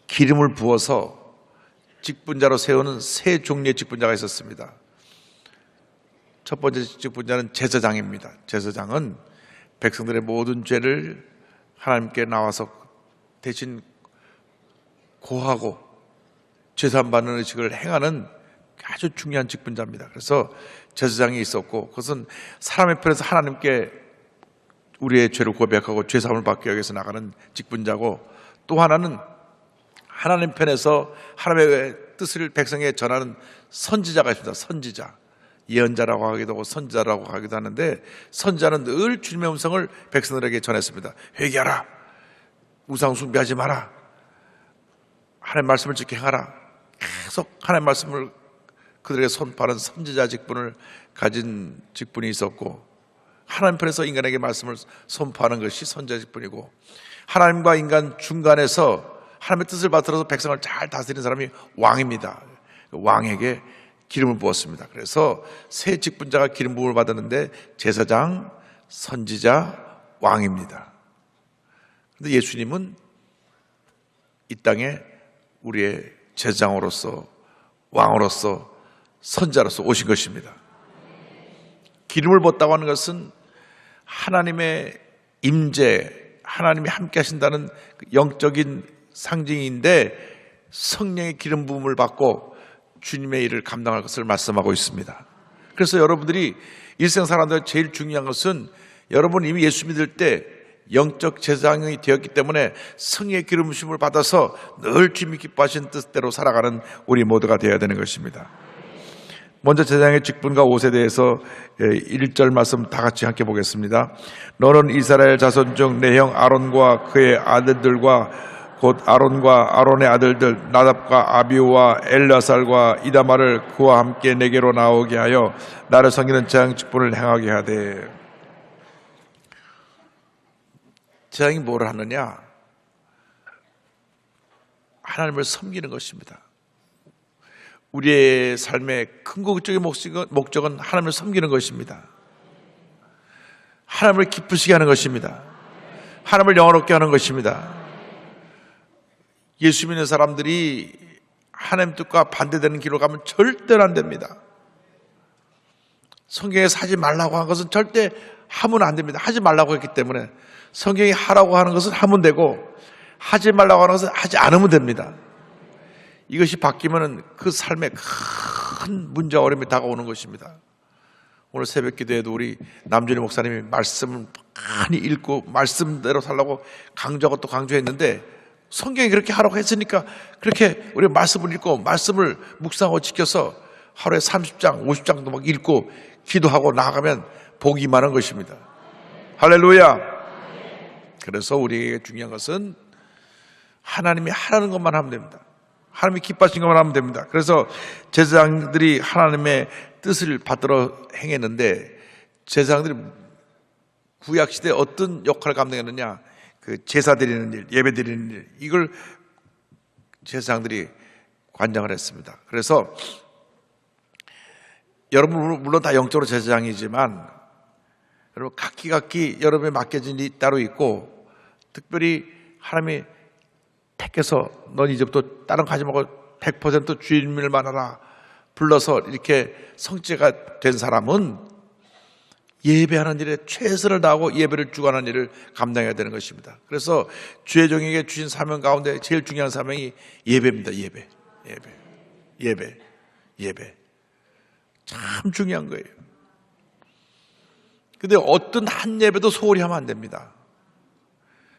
기름을 부어서 직분자로 세우는 세 종류의 직분자가 있었습니다. 첫 번째 직분자는 제사장입니다. 제사장은 백성들의 모든 죄를 하나님께 나와서 대신 고하고 제사함 받는 의식을 행하는 아주 중요한 직분자입니다. 그래서 제사장이 있었고 그것은 사람의 편에서 하나님께 우리의 죄를 고백하고 죄사함을 받기 위해서 나가는 직분자고, 또 하나는 하나님 편에서 하나님의 뜻을 백성에게 전하는 선지자가 있습니다. 선지자, 예언자라고 하기도 하고 선지자라고 하기도 하는데, 선지자는 늘 주님의 음성을 백성들에게 전했습니다. 회개하라, 우상 숭배하지 마라, 하나님의 말씀을 지켜 행하라. 계속 하나님의 말씀을 그들에게 선포하는 선지자 직분을 가진 직분이 있었고, 하나님 편에서 인간에게 말씀을 선포하는 것이 선지자 직분이고, 하나님과 인간 중간에서 하나님의 뜻을 받들어서 백성을 잘 다스리는 사람이 왕입니다. 왕에게 기름을 부었습니다. 그래서 세 직분자가 기름 부음을 받았는데 제사장, 선지자, 왕입니다. 그런데 예수님은 이 땅에 우리의 제사장으로서, 왕으로서, 선지자로서 오신 것입니다. 기름을 부었다고 하는 것은 하나님의 임재, 하나님이 함께 하신다는 영적인 상징인데, 성령의 기름 부음을 받고 주님의 일을 감당할 것을 말씀하고 있습니다. 그래서 여러분들이 일생 사람들 제일 중요한 것은, 여러분 이미 예수 믿을 때 영적 제사장이 되었기 때문에 성령의 기름 부음을 받아서 늘 주님이 기뻐하시는 뜻대로 살아가는 우리 모두가 되어야 되는 것입니다. 먼저 제사장의 직분과 옷에 대해서 1절 말씀 다 같이 함께 보겠습니다. 너는 이스라엘 자손 중 내 형 아론과 그의 아들들과 곧 아론과 아론의 아들들 나답과 아비우와 엘라살과 이다말을 그와 함께 내게로 나오게 하여 나를 섬기는 제사장 직분을 행하게 하되. 제사장이 뭘 하느냐? 하나님을 섬기는 것입니다. 우리의 삶의 궁극적인 목적은 하나님을 섬기는 것입니다. 하나님을 기쁘시게 하는 것입니다. 하나님을 영화롭게 하는 것입니다. 예수 믿는 사람들이 하나님 뜻과 반대되는 길로 가면 절대로 안 됩니다. 성경에서 하지 말라고 한 것은 절대 하면 안 됩니다. 하지 말라고 했기 때문에 성경이 하라고 하는 것은 하면 되고 하지 말라고 하는 것은 하지 않으면 됩니다. 이것이 바뀌면 그 삶에 큰 문제와 어려움이 다가오는 것입니다. 오늘 새벽 기도에도 우리 남준희 목사님이 말씀을 많이 읽고 말씀대로 살라고 강조하고 또 강조했는데 성경이 그렇게 하라고 했으니까 그렇게 우리가 말씀을 읽고 말씀을 묵상하고 지켜서 하루에 30장, 50장도 막 읽고 기도하고 나아가면 복이 많은 것입니다. 할렐루야. 그래서 우리에게 중요한 것은 하나님이 하라는 것만 하면 됩니다. 하나님이 기뻐하신 것만 하면 됩니다. 그래서 제사장들이 하나님의 뜻을 받들어 행했는데 제사장들이 구약시대에 어떤 역할을 감당했느냐, 그 제사 드리는 일, 예배 드리는 일, 이걸 제사장들이 관장을 했습니다. 그래서 여러분 물론 다 영적으로 제사장이지만 여러분 각기 여러분에 맡겨진 일이 따로 있고 특별히 하나님이 택해서 넌 이제부터 다른 거 하지 말고 100% 주님을만 하라 불러서 이렇게 성제가 된 사람은 예배하는 일에 최선을 다하고 예배를 주관하는 일을 감당해야 되는 것입니다. 그래서 주의 종에게 주신 사명 가운데 제일 중요한 사명이 예배입니다. 예배. 참 중요한 거예요. 근데 어떤 한 예배도 소홀히 하면 안 됩니다.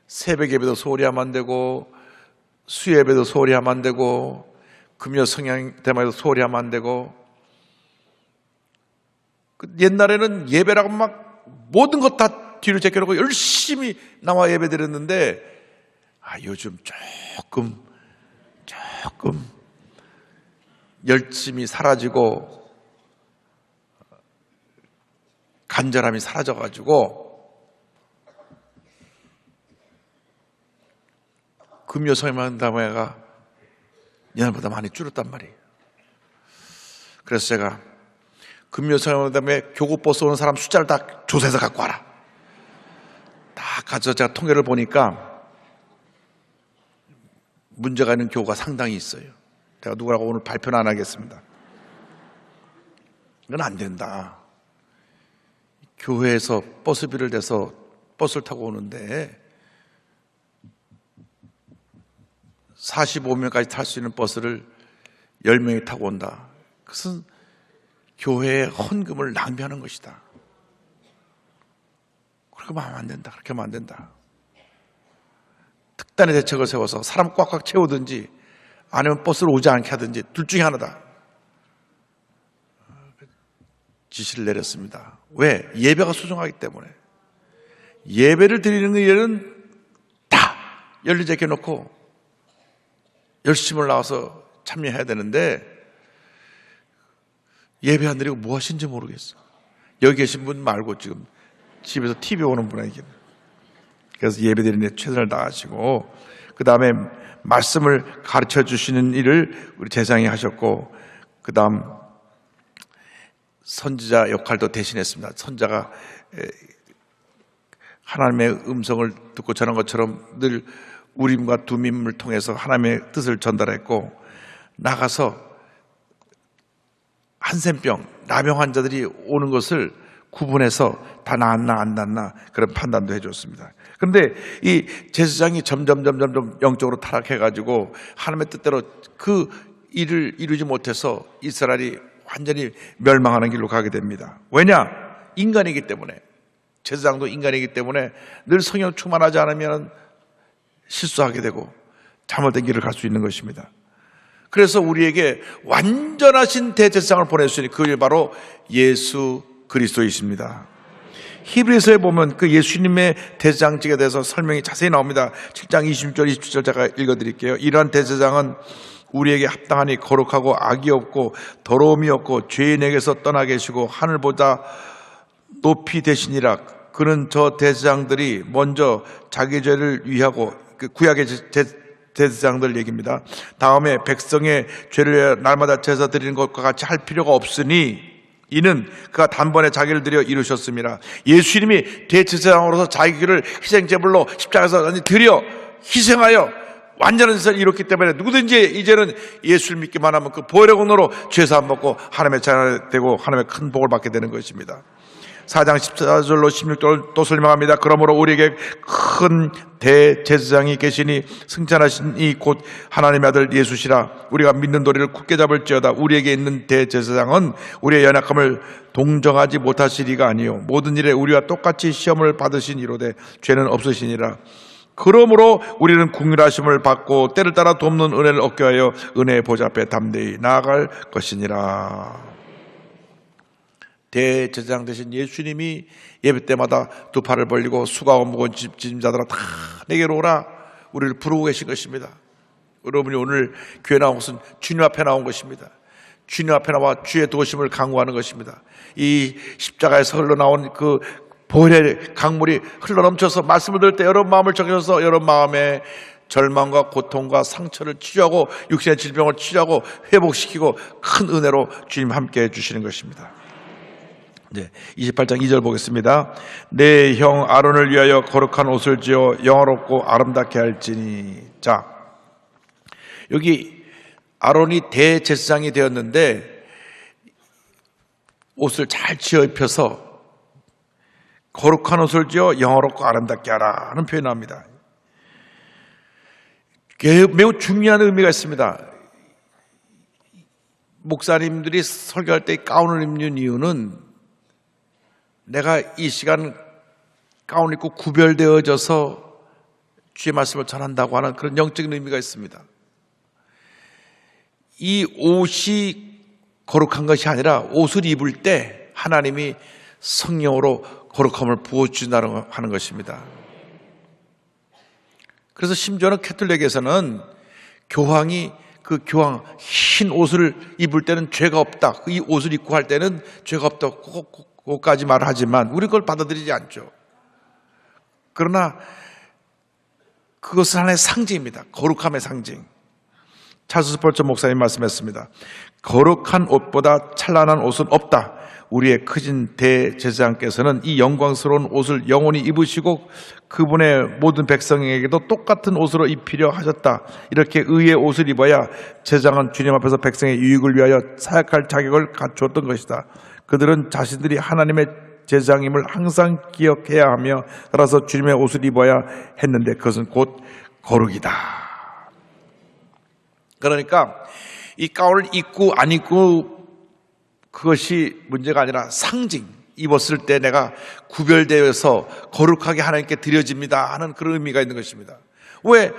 새벽 예배도 소홀히 하면 안 되고 수예배도 소홀히 하면 안 되고 금요 성령 대마에도 소홀히 하면 안 되고 옛날에는 예배라고 막 모든 것 다 뒤로 제껴놓고 열심히 나와 예배 드렸는데 요즘 조금 열심히 사라지고 간절함이 사라져가지고 금요 성령대회가 예전보다 많이 줄었단 말이에요. 그래서 제가 금요 성령대회 교구버스 오는 사람 숫자를 다 조사해서 갖고 와라. 다 가져서 제가 통계를 보니까 문제가 있는 교구가 상당히 있어요. 제가 누구라고 오늘 발표는 안 하겠습니다. 이건 안 된다. 교회에서 버스비를 내서 버스를 타고 오는데 45명까지 탈 수 있는 버스를 10명이 타고 온다. 그것은 교회의 헌금을 낭비하는 것이다. 그렇게 하면 안 된다. 그렇게 하면 안 된다. 특단의 대책을 세워서 사람 꽉꽉 채우든지 아니면 버스를 오지 않게 하든지 둘 중에 하나다. 지시를 내렸습니다. 왜? 예배가 소중하기 때문에. 예배를 드리는 일은 다 열리 제껴놓고 열심을 나와서 참여해야 되는데 예배 안 드리고 뭐 하신지 모르겠어. 여기 계신 분 말고 지금 집에서 TV 보는 분에게. 그래서 예배 드리는 데 최선을 다하시고 그 다음에 말씀을 가르쳐 주시는 일을 우리 제사장이 하셨고 그 다음 선지자 역할도 대신했습니다. 선자가 하나님의 음성을 듣고 전한 것처럼 늘 우림과 두밈을 통해서 하나님의 뜻을 전달했고 나가서 한센병, 나병 환자들이 오는 것을 구분해서 다 나았나 안 나았나 그런 판단도 해줬습니다. 그런데 이 제사장이 점점 영적으로 타락해가지고 하나님의 뜻대로 그 일을 이루지 못해서 이스라엘이 완전히 멸망하는 길로 가게 됩니다. 왜냐? 인간이기 때문에. 제사장도 인간이기 때문에 늘 성령 충만하지 않으면 실수하게 되고 잘못된 길을 갈 수 있는 것입니다. 그래서 우리에게 완전하신 대제사장을 보내주시니 그게 바로 예수 그리스도이십니다. 히브리서에 보면 그 예수님의 대제사장직에 대해서 설명이 자세히 나옵니다. 7장 20절 27절 제가 읽어드릴게요. 이러한 대제사장은 우리에게 합당하니 거룩하고 악이 없고 더러움이 없고 죄인에게서 떠나 계시고 하늘보다 높이 되시니라. 그는 저 대제사장들이 먼저 자기 죄를 위하고 그 구약의 대제사장들 얘기입니다. 다음에 백성의 죄를 위하여 날마다 제사 드리는 것과 같이 할 필요가 없으니 이는 그가 단번에 자기를 드려 이루셨습니다. 예수님이 대제사장으로서 자기 길을 희생제물로 십자가에서 드려 희생하여 완전한 세상을 이뤘기 때문에 누구든지 이제는 예수를 믿기만 하면 그 보혈의 공로로 죄사함 받고 하나님의 자녀가 되고 하나님의 큰 복을 받게 되는 것입니다. 4장 14절로 16절 또 설명합니다. 그러므로 우리에게 큰 대제사장이 계시니 승천하신 이 곧 하나님의 아들 예수시라. 우리가 믿는 도리를 굳게 잡을지어다. 우리에게 있는 대제사장은 우리의 연약함을 동정하지 못하시리가 아니요 모든 일에 우리와 똑같이 시험을 받으신 이로되 죄는 없으시니라. 그러므로 우리는 긍휼하심을 받고 때를 따라 돕는 은혜를 얻게 하여 은혜의 보좌 앞에 담대히 나아갈 것이니라. 대제사장 되신 예수님이 예배 때마다 두 팔을 벌리고 수고하고 무거운 짐자들아 다 내게로 오라 우리를 부르고 계신 것입니다. 여러분이 오늘 교회 나온 것은 주님 앞에 나온 것입니다. 주님 앞에 나와 주의 도심을 강구하는 것입니다. 이 십자가에서 흘러나온 그 보혈의 강물이 흘러넘쳐서 말씀을 들을 때 여러분 마음을 적셔서 여러분 마음에 절망과 고통과 상처를 치유하고 육신의 질병을 치유하고 회복시키고 큰 은혜로 주님 함께 해주시는 것입니다. 네, 28장 2절 보겠습니다. 내 형 아론을 위하여 거룩한 옷을 지어 영화롭고 아름답게 할지니. 자, 여기 아론이 대제사장이 되었는데 옷을 잘 지어 입혀서 거룩한 옷을 지어 영화롭고 아름답게 하라 하는 표현을 합니다. 매우 중요한 의미가 있습니다. 목사님들이 설교할 때 가운을 입는 이유는 내가 이 시간 가운 입고 구별되어져서 주의 말씀을 전한다고 하는 그런 영적인 의미가 있습니다. 이 옷이 거룩한 것이 아니라 옷을 입을 때 하나님이 성령으로 거룩함을 부어주신다는 하는 것입니다. 그래서 심지어는 캐톨릭에서는 교황이 그 교황 흰 옷을 입을 때는 죄가 없다. 이 옷을 입고 할 때는 죄가 없다. 그것까지 말을 하지만 우리 그걸 받아들이지 않죠. 그러나 그것은 하나의 상징입니다. 거룩함의 상징. 찰스 스펄전 목사님 말씀했습니다. 거룩한 옷보다 찬란한 옷은 없다. 우리의 크신 대제사장께서는 이 영광스러운 옷을 영원히 입으시고 그분의 모든 백성에게도 똑같은 옷으로 입히려 하셨다. 이렇게 의의 옷을 입어야 제사장은 주님 앞에서 백성의 유익을 위하여 사역할 자격을 갖추었던 것이다. 그들은 자신들이 하나님의 제사장임을 항상 기억해야 하며 따라서 주님의 옷을 입어야 했는데 그것은 곧 거룩이다. 그러니까 이 가운을 입고 안 입고 그것이 문제가 아니라 상징, 입었을 때 내가 구별되어서 거룩하게 하나님께 드려집니다 하는 그런 의미가 있는 것입니다. 왜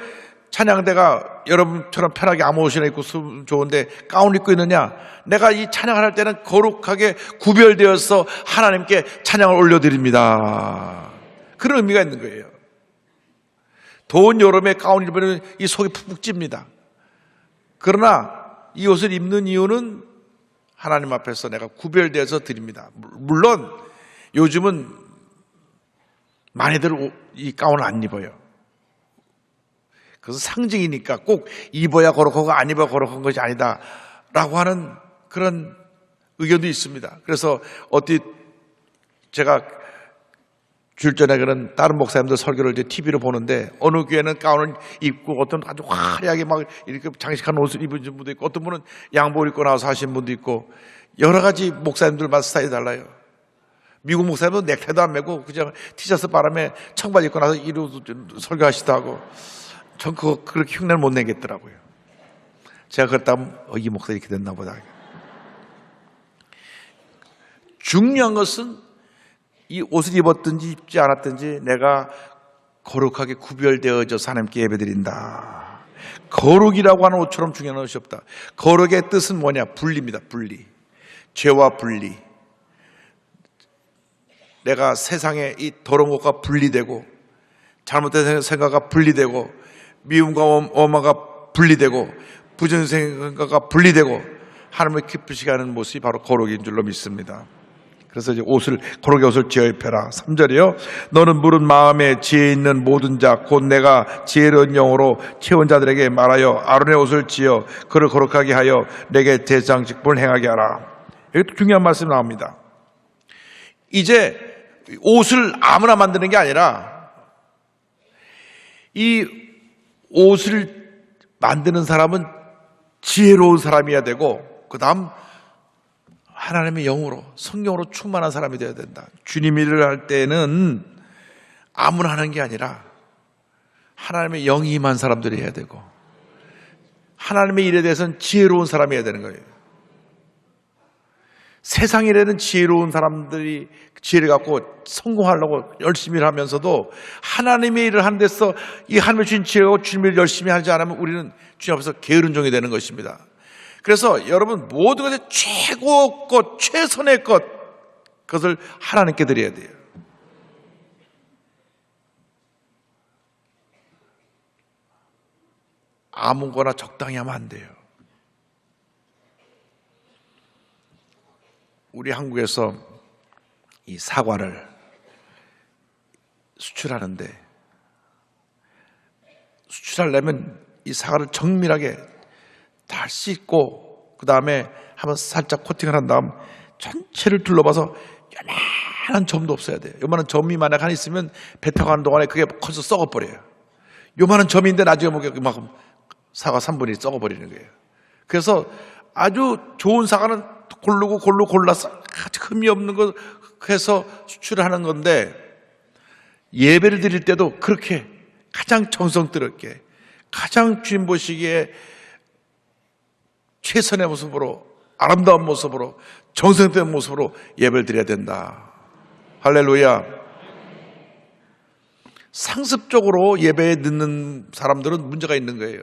찬양대가 여러분처럼 편하게 아무 옷이나 입고 좋은데 가운 입고 있느냐? 내가 이 찬양을 할 때는 거룩하게 구별되어서 하나님께 찬양을 올려드립니다. 그런 의미가 있는 거예요. 더운 여름에 가운 입으면 이 속이 푹푹 찝니다. 그러나 이 옷을 입는 이유는 하나님 앞에서 내가 구별되어서 드립니다. 물론 요즘은 많이들 이 가운을 안 입어요. 그것은 상징이니까 꼭 입어야 거룩하고 안 입어야 거룩한 것이 아니다라고 하는 그런 의견도 있습니다. 그래서 어디 제가 주일 전에 그런 다른 목사님들 설교를 이제 TV로 보는데 어느 교회는 가운을 입고 어떤 아주 화려하게 막 이렇게 장식한 옷을 입은 분도 있고 어떤 분은 양복을 입고 나와서 하신 분도 있고 여러 가지 목사님들마다 스타일이 달라요. 미국 목사님도 넥타이도 안 매고 그냥 티셔츠 바람에 청바지 입고 나서 이러고 설교하시다 하고 전 그거 그렇게 흉내를 못 내겠더라고요. 제가 그랬다면 이 목사 이렇게 됐나 보다. 중요한 것은 이 옷을 입었든지 입지 않았든지 내가 거룩하게 구별되어져서 하나님께 예배드린다. 거룩이라고 하는 옷처럼 중요한 것이 없다. 거룩의 뜻은 뭐냐? 분리입니다. 분리. 죄와 분리. 내가 세상에 이 더러운 것과 분리되고 잘못된 생각과 분리되고 미움과 오만과 분리되고 부정적인 생각과 분리되고 하나님을 기쁘시게 하는 모습이 바로 거룩인 줄로 믿습니다. 그래서 이제 거룩의 옷을 지어 입혀라. 3절이요. 너는 물은 마음에 지혜 있는 모든 자 곧 내가 지혜로운 영으로 채운 자들에게 말하여 아론의 옷을 지어 그를 거룩하게 하여 내게 제사장 직분을 행하게 하라. 여기 또 중요한 말씀이 나옵니다. 이제 옷을 아무나 만드는 게 아니라 이 옷을 만드는 사람은 지혜로운 사람이어야 되고, 그 다음 하나님의 영으로, 성령으로 충만한 사람이 되어야 된다. 주님 일을 할 때는 아무나 하는 게 아니라 하나님의 영이 임한 사람들이 해야 되고, 하나님의 일에 대해서는 지혜로운 사람이 해야 되는 거예요. 세상 일에는 지혜로운 사람들이 지혜를 갖고 성공하려고 열심히 하면서도 하나님의 일을 하는 데서 이 하나님의 주신 지혜가 주님을 열심히 하지 않으면 우리는 주님 앞에서 게으른 종이 되는 것입니다. 그래서 여러분 모든 것에 최고 것, 최선의 것, 그것을 하나님께 드려야 돼요. 아무거나 적당히 하면 안 돼요. 우리 한국에서 이 사과를 수출하는데, 수출하려면 이 사과를 정밀하게 다 씻고 그 다음에 한번 살짝 코팅을 한 다음 전체를 둘러봐서 요만한 점도 없어야 돼요. 요만한 점이 만약 하나 있으면 배 타고 가는 동안에 그게 커서 썩어버려요. 요만한 점인데 나중에 보면 그만큼 사과 3분의 1 썩어버리는 거예요. 그래서 아주 좋은 사과는 골라서 아주 흠이 없는 거 해서 수출하는 건데, 예배를 드릴 때도 그렇게 가장 정성스럽게, 가장 주님 보시기에 최선의 모습으로, 아름다운 모습으로, 정성된 모습으로 예배를 드려야 된다. 할렐루야. 상습적으로 예배에 늦는 사람들은 문제가 있는 거예요.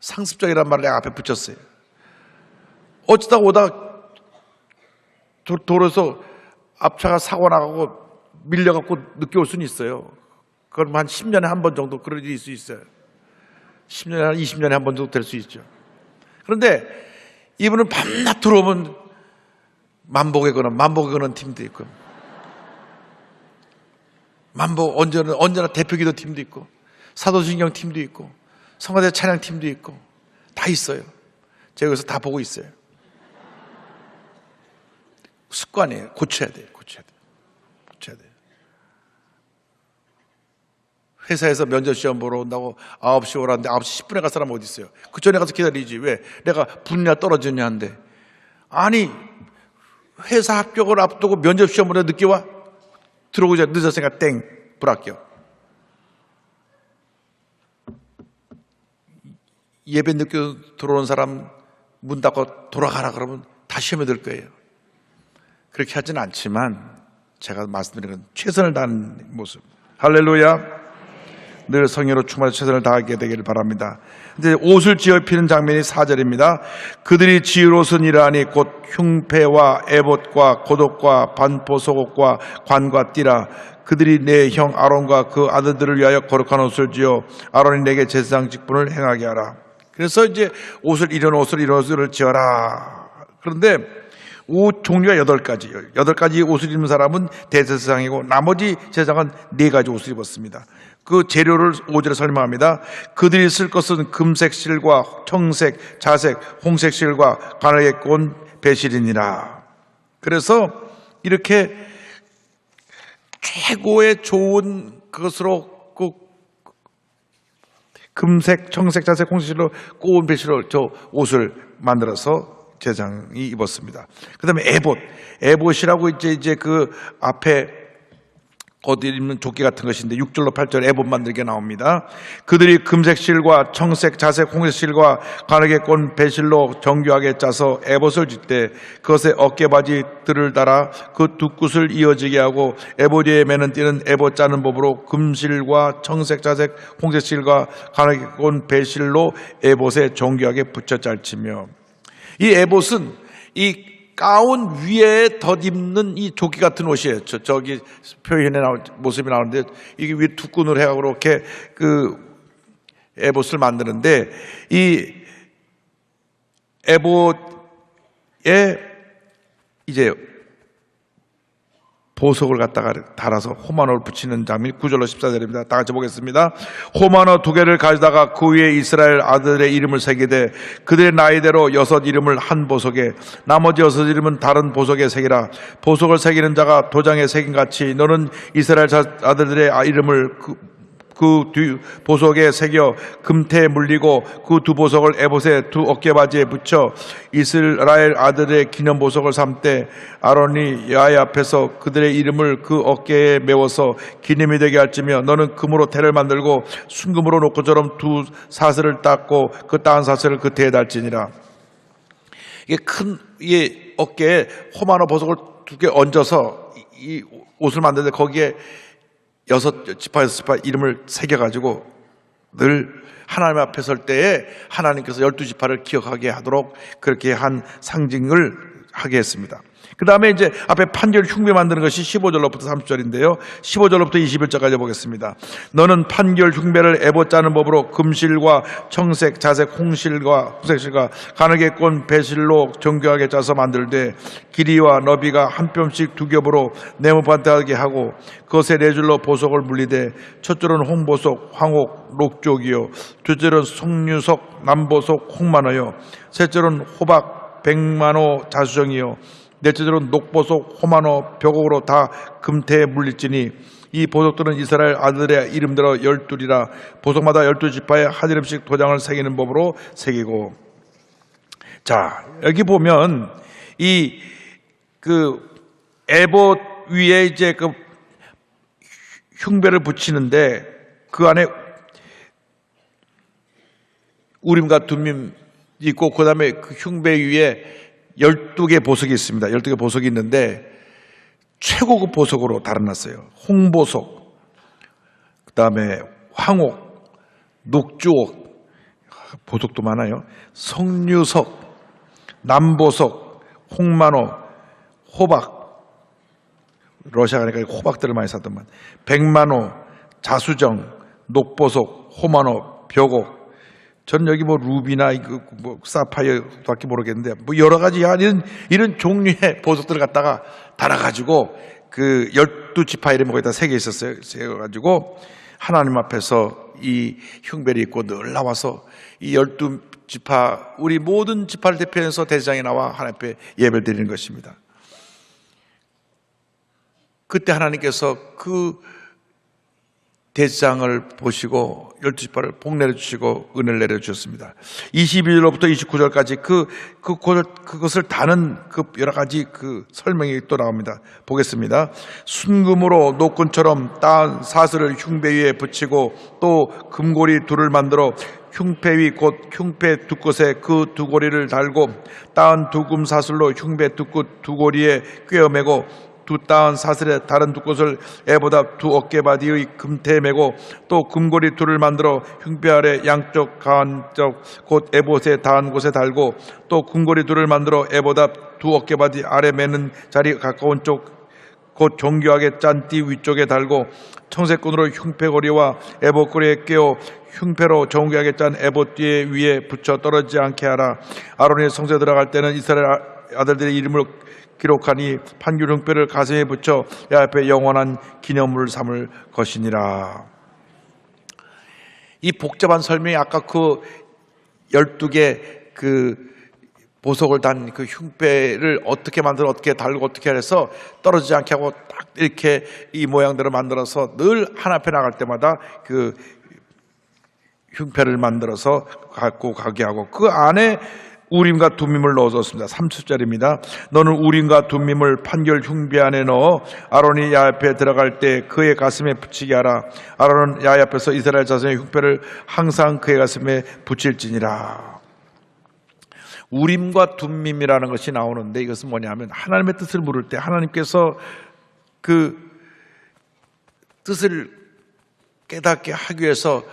상습적이라는 말을 내가 앞에 붙였어요. 어쩌다가 오다가 도로에서 앞차가 사고 나가고 밀려갖고 늦게 올 수는 있어요. 그럼 한 10년에 한 번 정도 그런 일이 있을 수 있어요. 10년에 한 20년에 한 번 정도 될 수 있죠. 그런데 이분은 밤낮 들어오면 만복에 거는 팀도 있고, 언제나 대표기도 팀도 있고, 사도신경 팀도 있고, 성가대 찬양 팀도 있고, 다 있어요. 제가 여기서 다 보고 있어요. 습관이에요. 고쳐야 돼요. 회사에서 면접 시험 보러 온다고 9시 오라는데 9시 10분에 갈 사람 어디 있어요? 그 전에 가서 기다리지. 왜? 내가 붙냐 떨어지냐 한데. 아니, 회사 합격을 앞두고 면접 시험 보러 늦게 와? 들어오자 늦었으니까 땡, 불합격. 예배 늦게 들어오는 사람 문 닫고 돌아가라 그러면 다 시험에 들 거예요. 그렇게 하지는 않지만 제가 말씀드린 건 최선을 다하는 모습. 할렐루야. 늘 성령으로 충만해서 최선을 다하게 되기를 바랍니다. 이제 옷을 지어 입히는 장면이 4절입니다. 그들이 지을 옷은 이러하니 곧 흉패와 에봇과 고독과 반포 속옷과 관과 띠라. 그들이 내 형 아론과 그 아들들을 위하여 거룩한 옷을 지어 아론이 내게 제사장 직분을 행하게 하라. 그래서 이제 이런 옷을 지어라. 그런데 옷 종류가 8가지. 8가지 옷을 입는 사람은 대제사장이고 나머지 제사장은 4가지 옷을 입었습니다. 그 재료를 5절에 설명합니다. 그들이 쓸 것은 금색 실과 청색, 자색, 홍색 실과 가늘게 꼰 배실이니라. 그래서 이렇게 최고의 좋은 것으로 그 금색, 청색, 자색, 홍색 실로 꼬운 배실로 저 옷을 만들어서 제사장이 입었습니다. 그 다음에 에봇이라고 이제 그 앞에 어디 입는 조끼 같은 것인데 6절로 8절 에봇 만들게 나옵니다. 그들이 금색 실과 청색, 자색, 홍색 실과 가늘게 꼰 배실로 정교하게 짜서 에봇을 짓되 그것에 어깨바지들을 달아 그 두 굿을 이어지게 하고 에봇 위에 매는 띠는 에봇 짜는 법으로 금실과 청색, 자색, 홍색 실과 가늘게 꼰 배실로 에봇에 정교하게 붙여 짤치며, 이 에봇은 이 가운 위에 덧입는 이 조끼 같은 옷이에요. 저기 표현에 모습이 나오는데 이게 위에 두 끈으로 해가지고 이렇게 그 에봇을 만드는데, 이 에봇에 이제 보석을 갖다가 달아서 호마노를 붙이는 장면이 9절로 14절입니다. 다 같이 보겠습니다. 호마노 2개를 가져다가 그 위에 이스라엘 아들의 이름을 새기되 그들의 나이대로 6 이름을 한 보석에 나머지 6 이름은 다른 보석에 새기라. 보석을 새기는 자가 도장에 새긴 같이 너는 이스라엘 아들들의 이름을 그 뒤 보석에 새겨 금태에 물리고 그 두 보석을 에봇의 두 어깨바지에 붙여 이스라엘 아들의 기념 보석을 삼되 아론이 야훼 앞에서 그들의 이름을 그 어깨에 메워서 기념이 되게 할지며 너는 금으로 태를 만들고 순금으로 놓은 것처럼 두 사슬을 닦고 그 따은 사슬을 그 태에 달지니라. 이게 큰 이 어깨에 호마노 보석을 두 개 얹어서 이 옷을 만드는데 거기에 6지파 이름을 새겨가지고 늘 하나님 앞에 설 때에 하나님께서 12지파를 기억하게 하도록 그렇게 한 상징을 하게 했습니다. 그 다음에 이제 앞에 판결 흉배 만드는 것이 15절로부터 30절인데요. 15절로부터 21절까지 보겠습니다. 너는 판결 흉배를 에봇 짜는 법으로 금실과 청색, 자색, 홍색실과 가늘게 꼰 배실로 정교하게 짜서 만들되 길이와 너비가 한 뼘씩 두 겹으로 네모반듯하게 하고 그것에 네 줄로 보석을 물리되 첫 줄은 홍보석, 황옥, 녹족이요 두 줄은 송유석, 남보석, 홍만호요 셋 줄은 호박, 백만호, 자수정이요 넷째들은 녹보석, 호마노, 벽옥으로 다 금태에 물릴지니 이 보석들은 이스라엘 아들의 이름대로 12이라 보석마다 12지파에 한 이름씩 도장을 새기는 법으로 새기고. 자, 여기 보면 이 그 에봇 위에 이제 그 흉배를 붙이는데 그 안에 우림과 둠밈 있고 그 다음에 그 흉배 위에 12개 보석이 있습니다. 12개 보석이 있는데 최고급 보석으로 달아놨어요. 홍보석, 그 다음에 황옥, 녹주옥, 보석도 많아요. 성류석, 남보석, 홍만호, 호박, 러시아 가니까 호박들을 많이 사더만, 백만호, 자수정, 녹보석, 호만호, 벽옥. 전 여기 뭐 루비나 뭐 사파이어밖에 모르겠는데 뭐 여러 가지 이런 종류의 보석들을 갖다가 달아가지고 그 12지파 이름이 거기다 새겨 있었어요. 새겨가지고 하나님 앞에서 이 흉배를 입고 늘 나와서 이 12지파 우리 모든 지파를 대표해서 대제장이 나와 하나님 앞에 예배를 드리는 것입니다. 그때 하나님께서 그 대제장을 보시고 12지파를 복 내려주시고 은혜를 내려주셨습니다. 22절로부터 29절까지 그것을 다는 그 여러 가지 그 설명이 또 나옵니다. 보겠습니다. 순금으로 노끈처럼 따은 사슬을 흉배 위에 붙이고 또 금고리 둘을 만들어 흉패 위 곧 흉패 두 끝에 그 두 고리를 달고 따은 두 금 사슬로 흉패 두 끝 두 고리에 꿰어매고 두 따은 사슬의 다른 두 곳을 에보다 두 어깨바디의 금태에 매고 또 금고리 둘을 만들어 흉배 아래 양쪽 가운쪽 곧 에봇에 닿은 곳에 달고 또 금고리 둘을 만들어 에보다 두 어깨바디 아래 매는 자리 가까운 쪽 곧 정교하게 짠 띠 위쪽에 달고 청색끈으로 흉패고리와 에봇고리에 꿰어 흉패로 정교하게 짠 에봇띠 위에 붙여 떨어지지 않게 하라. 아론이 성소에 들어갈 때는 이스라엘 아들들의 이름을 기록하니 판결 흉패를 가슴에 붙여 야훼 앞에 영원한 기념물을 삼을 것이니라. 이 복잡한 설명이 아까 그 12개 그 보석을 단 그 흉패를 어떻게 만들어 어떻게 달고 어떻게 해서 떨어지지 않게 하고 딱 이렇게 이 모양대로 만들어서 늘 하나 앞에 나갈 때마다 그 흉패를 만들어서 갖고 가게 하고 그 안에 우림과 둠밈을 넣어줬습니다. 30절입니다. 너는 우림과 둠밈을 판결 흉배 안에 넣어 아론이 야훼 앞에 들어갈 때 그의 가슴에 붙이게 하라. 아론은 야훼 앞에서 이스라엘 자손의 흉패를 항상 그의 가슴에 붙일지니라. 우림과 둠밈이라는 것이 나오는데 이것은 뭐냐면 하나님의 뜻을 물을 때 하나님께서 그 뜻을 깨닫게 하기 위해서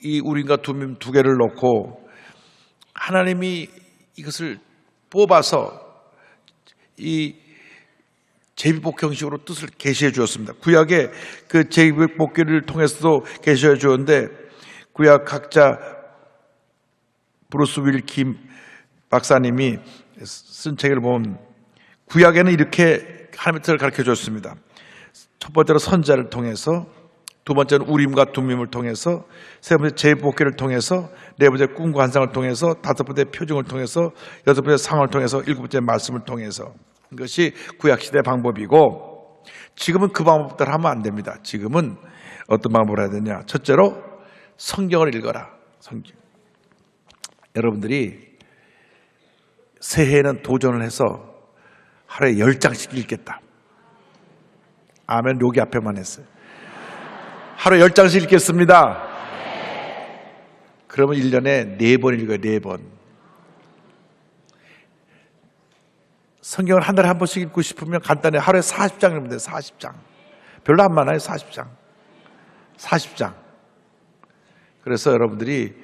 이 우림과 둠밈 두 개를 놓고 하나님이 이것을 뽑아서 이 제비복 형식으로 뜻을 계시해 주었습니다. 구약에 그 제비복기를 통해서도 계시해 주었는데 구약 학자 브루스 윌 김 박사님이 쓴 책을 보면 구약에는 이렇게 하나님의 뜻을 가르쳐 줬습니다. 첫 번째로 선지자를 통해서, 두 번째는 우림과 둠밈을 통해서, 세 번째 제비복기를 통해서, 네 번째 꿈과 환상을 통해서, 다섯 번째 표징을 통해서, 여섯 번째 상을 통해서, 일곱 번째 말씀을 통해서. 이것이 구약시대 방법이고 지금은 그 방법대로 하면 안 됩니다. 지금은 어떤 방법을 해야 되냐? 첫째로 성경을 읽어라. 성경. 여러분들이 새해에는 도전을 해서 하루에 10장씩 읽겠다. 아멘. 여기 앞에만 했어요. 하루에 10장씩 읽겠습니다. 그러면 1년에 4번 읽어요. 4번. 성경을 한 달에 한 번씩 읽고 싶으면 간단히 하루에 40장 읽으면 돼요. 40장. 별로 안 많아요. 40장. 40장. 그래서 여러분들이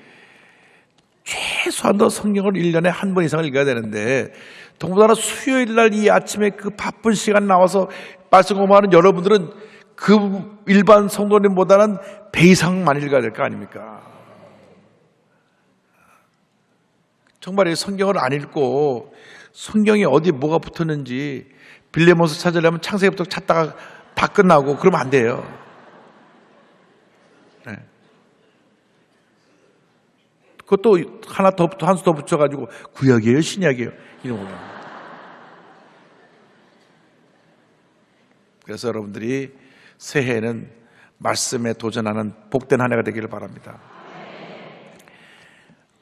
최소한도 성경을 1년에 한 번 이상을 읽어야 되는데, 더군다나 수요일 날 이 아침에 그 바쁜 시간 나와서 말씀 공부하는 여러분들은 그 일반 성도님보다는 배 이상 많이 읽어야 될 거 아닙니까? 정말 이 성경을 안 읽고 성경이 어디 뭐가 붙었는지 빌레몬서 찾으려면 창세기부터 찾다가 다 끝나고 그러면 안 돼요. 네. 그것도 하나 더, 한 수 더 붙여가지고 구약이에요, 신약이에요, 이런 거예요. 그래서 여러분들이 새해에는 말씀에 도전하는 복된 한 해가 되기를 바랍니다.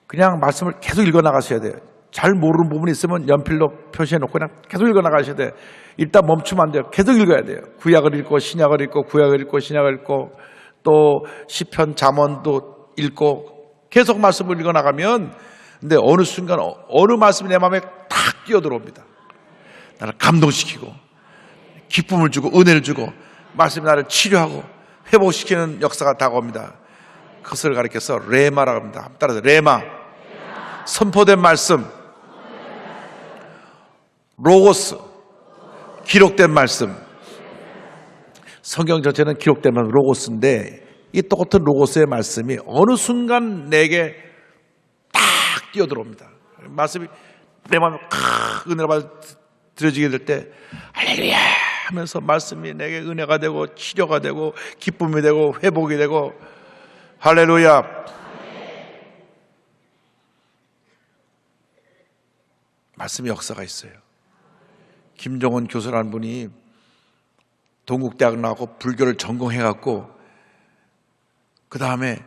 그냥 말씀을 계속 읽어 나가셔야 돼요. 잘 모르는 부분이 있으면 연필로 표시해 놓고 그냥 계속 읽어 나가셔야 돼요. 일단 멈추면 안 돼요. 계속 읽어야 돼요. 구약을 읽고 신약을 읽고 구약을 읽고 신약을 읽고 또 시편 잠언도 읽고 계속 말씀을 읽어 나가면, 근데 어느 순간 어느 말씀이 내 마음에 탁 뛰어들어옵니다. 나를 감동시키고 기쁨을 주고 은혜를 주고 말씀이 나를 치료하고 회복시키는 역사가 다가옵니다. 그것을 가리켜서 레마라고 합니다. 따라서 레마. 선포된 말씀, 로고스, 기록된 말씀. 성경 전체는 기록된 말씀, 로고스인데 이 똑같은 로고스의 말씀이 어느 순간 내게 딱 뛰어들어옵니다. 말씀이 내 마음에 은혜가 받아들여지게 될 때 할렐루야 하면서 말씀이 내게 은혜가 되고 치료가 되고 기쁨이 되고 회복이 되고 할렐루야. 말씀의 역사가 있어요. 김종원 교수라는 분이 동국대학 나오고 불교를 전공해갖고 그 다음에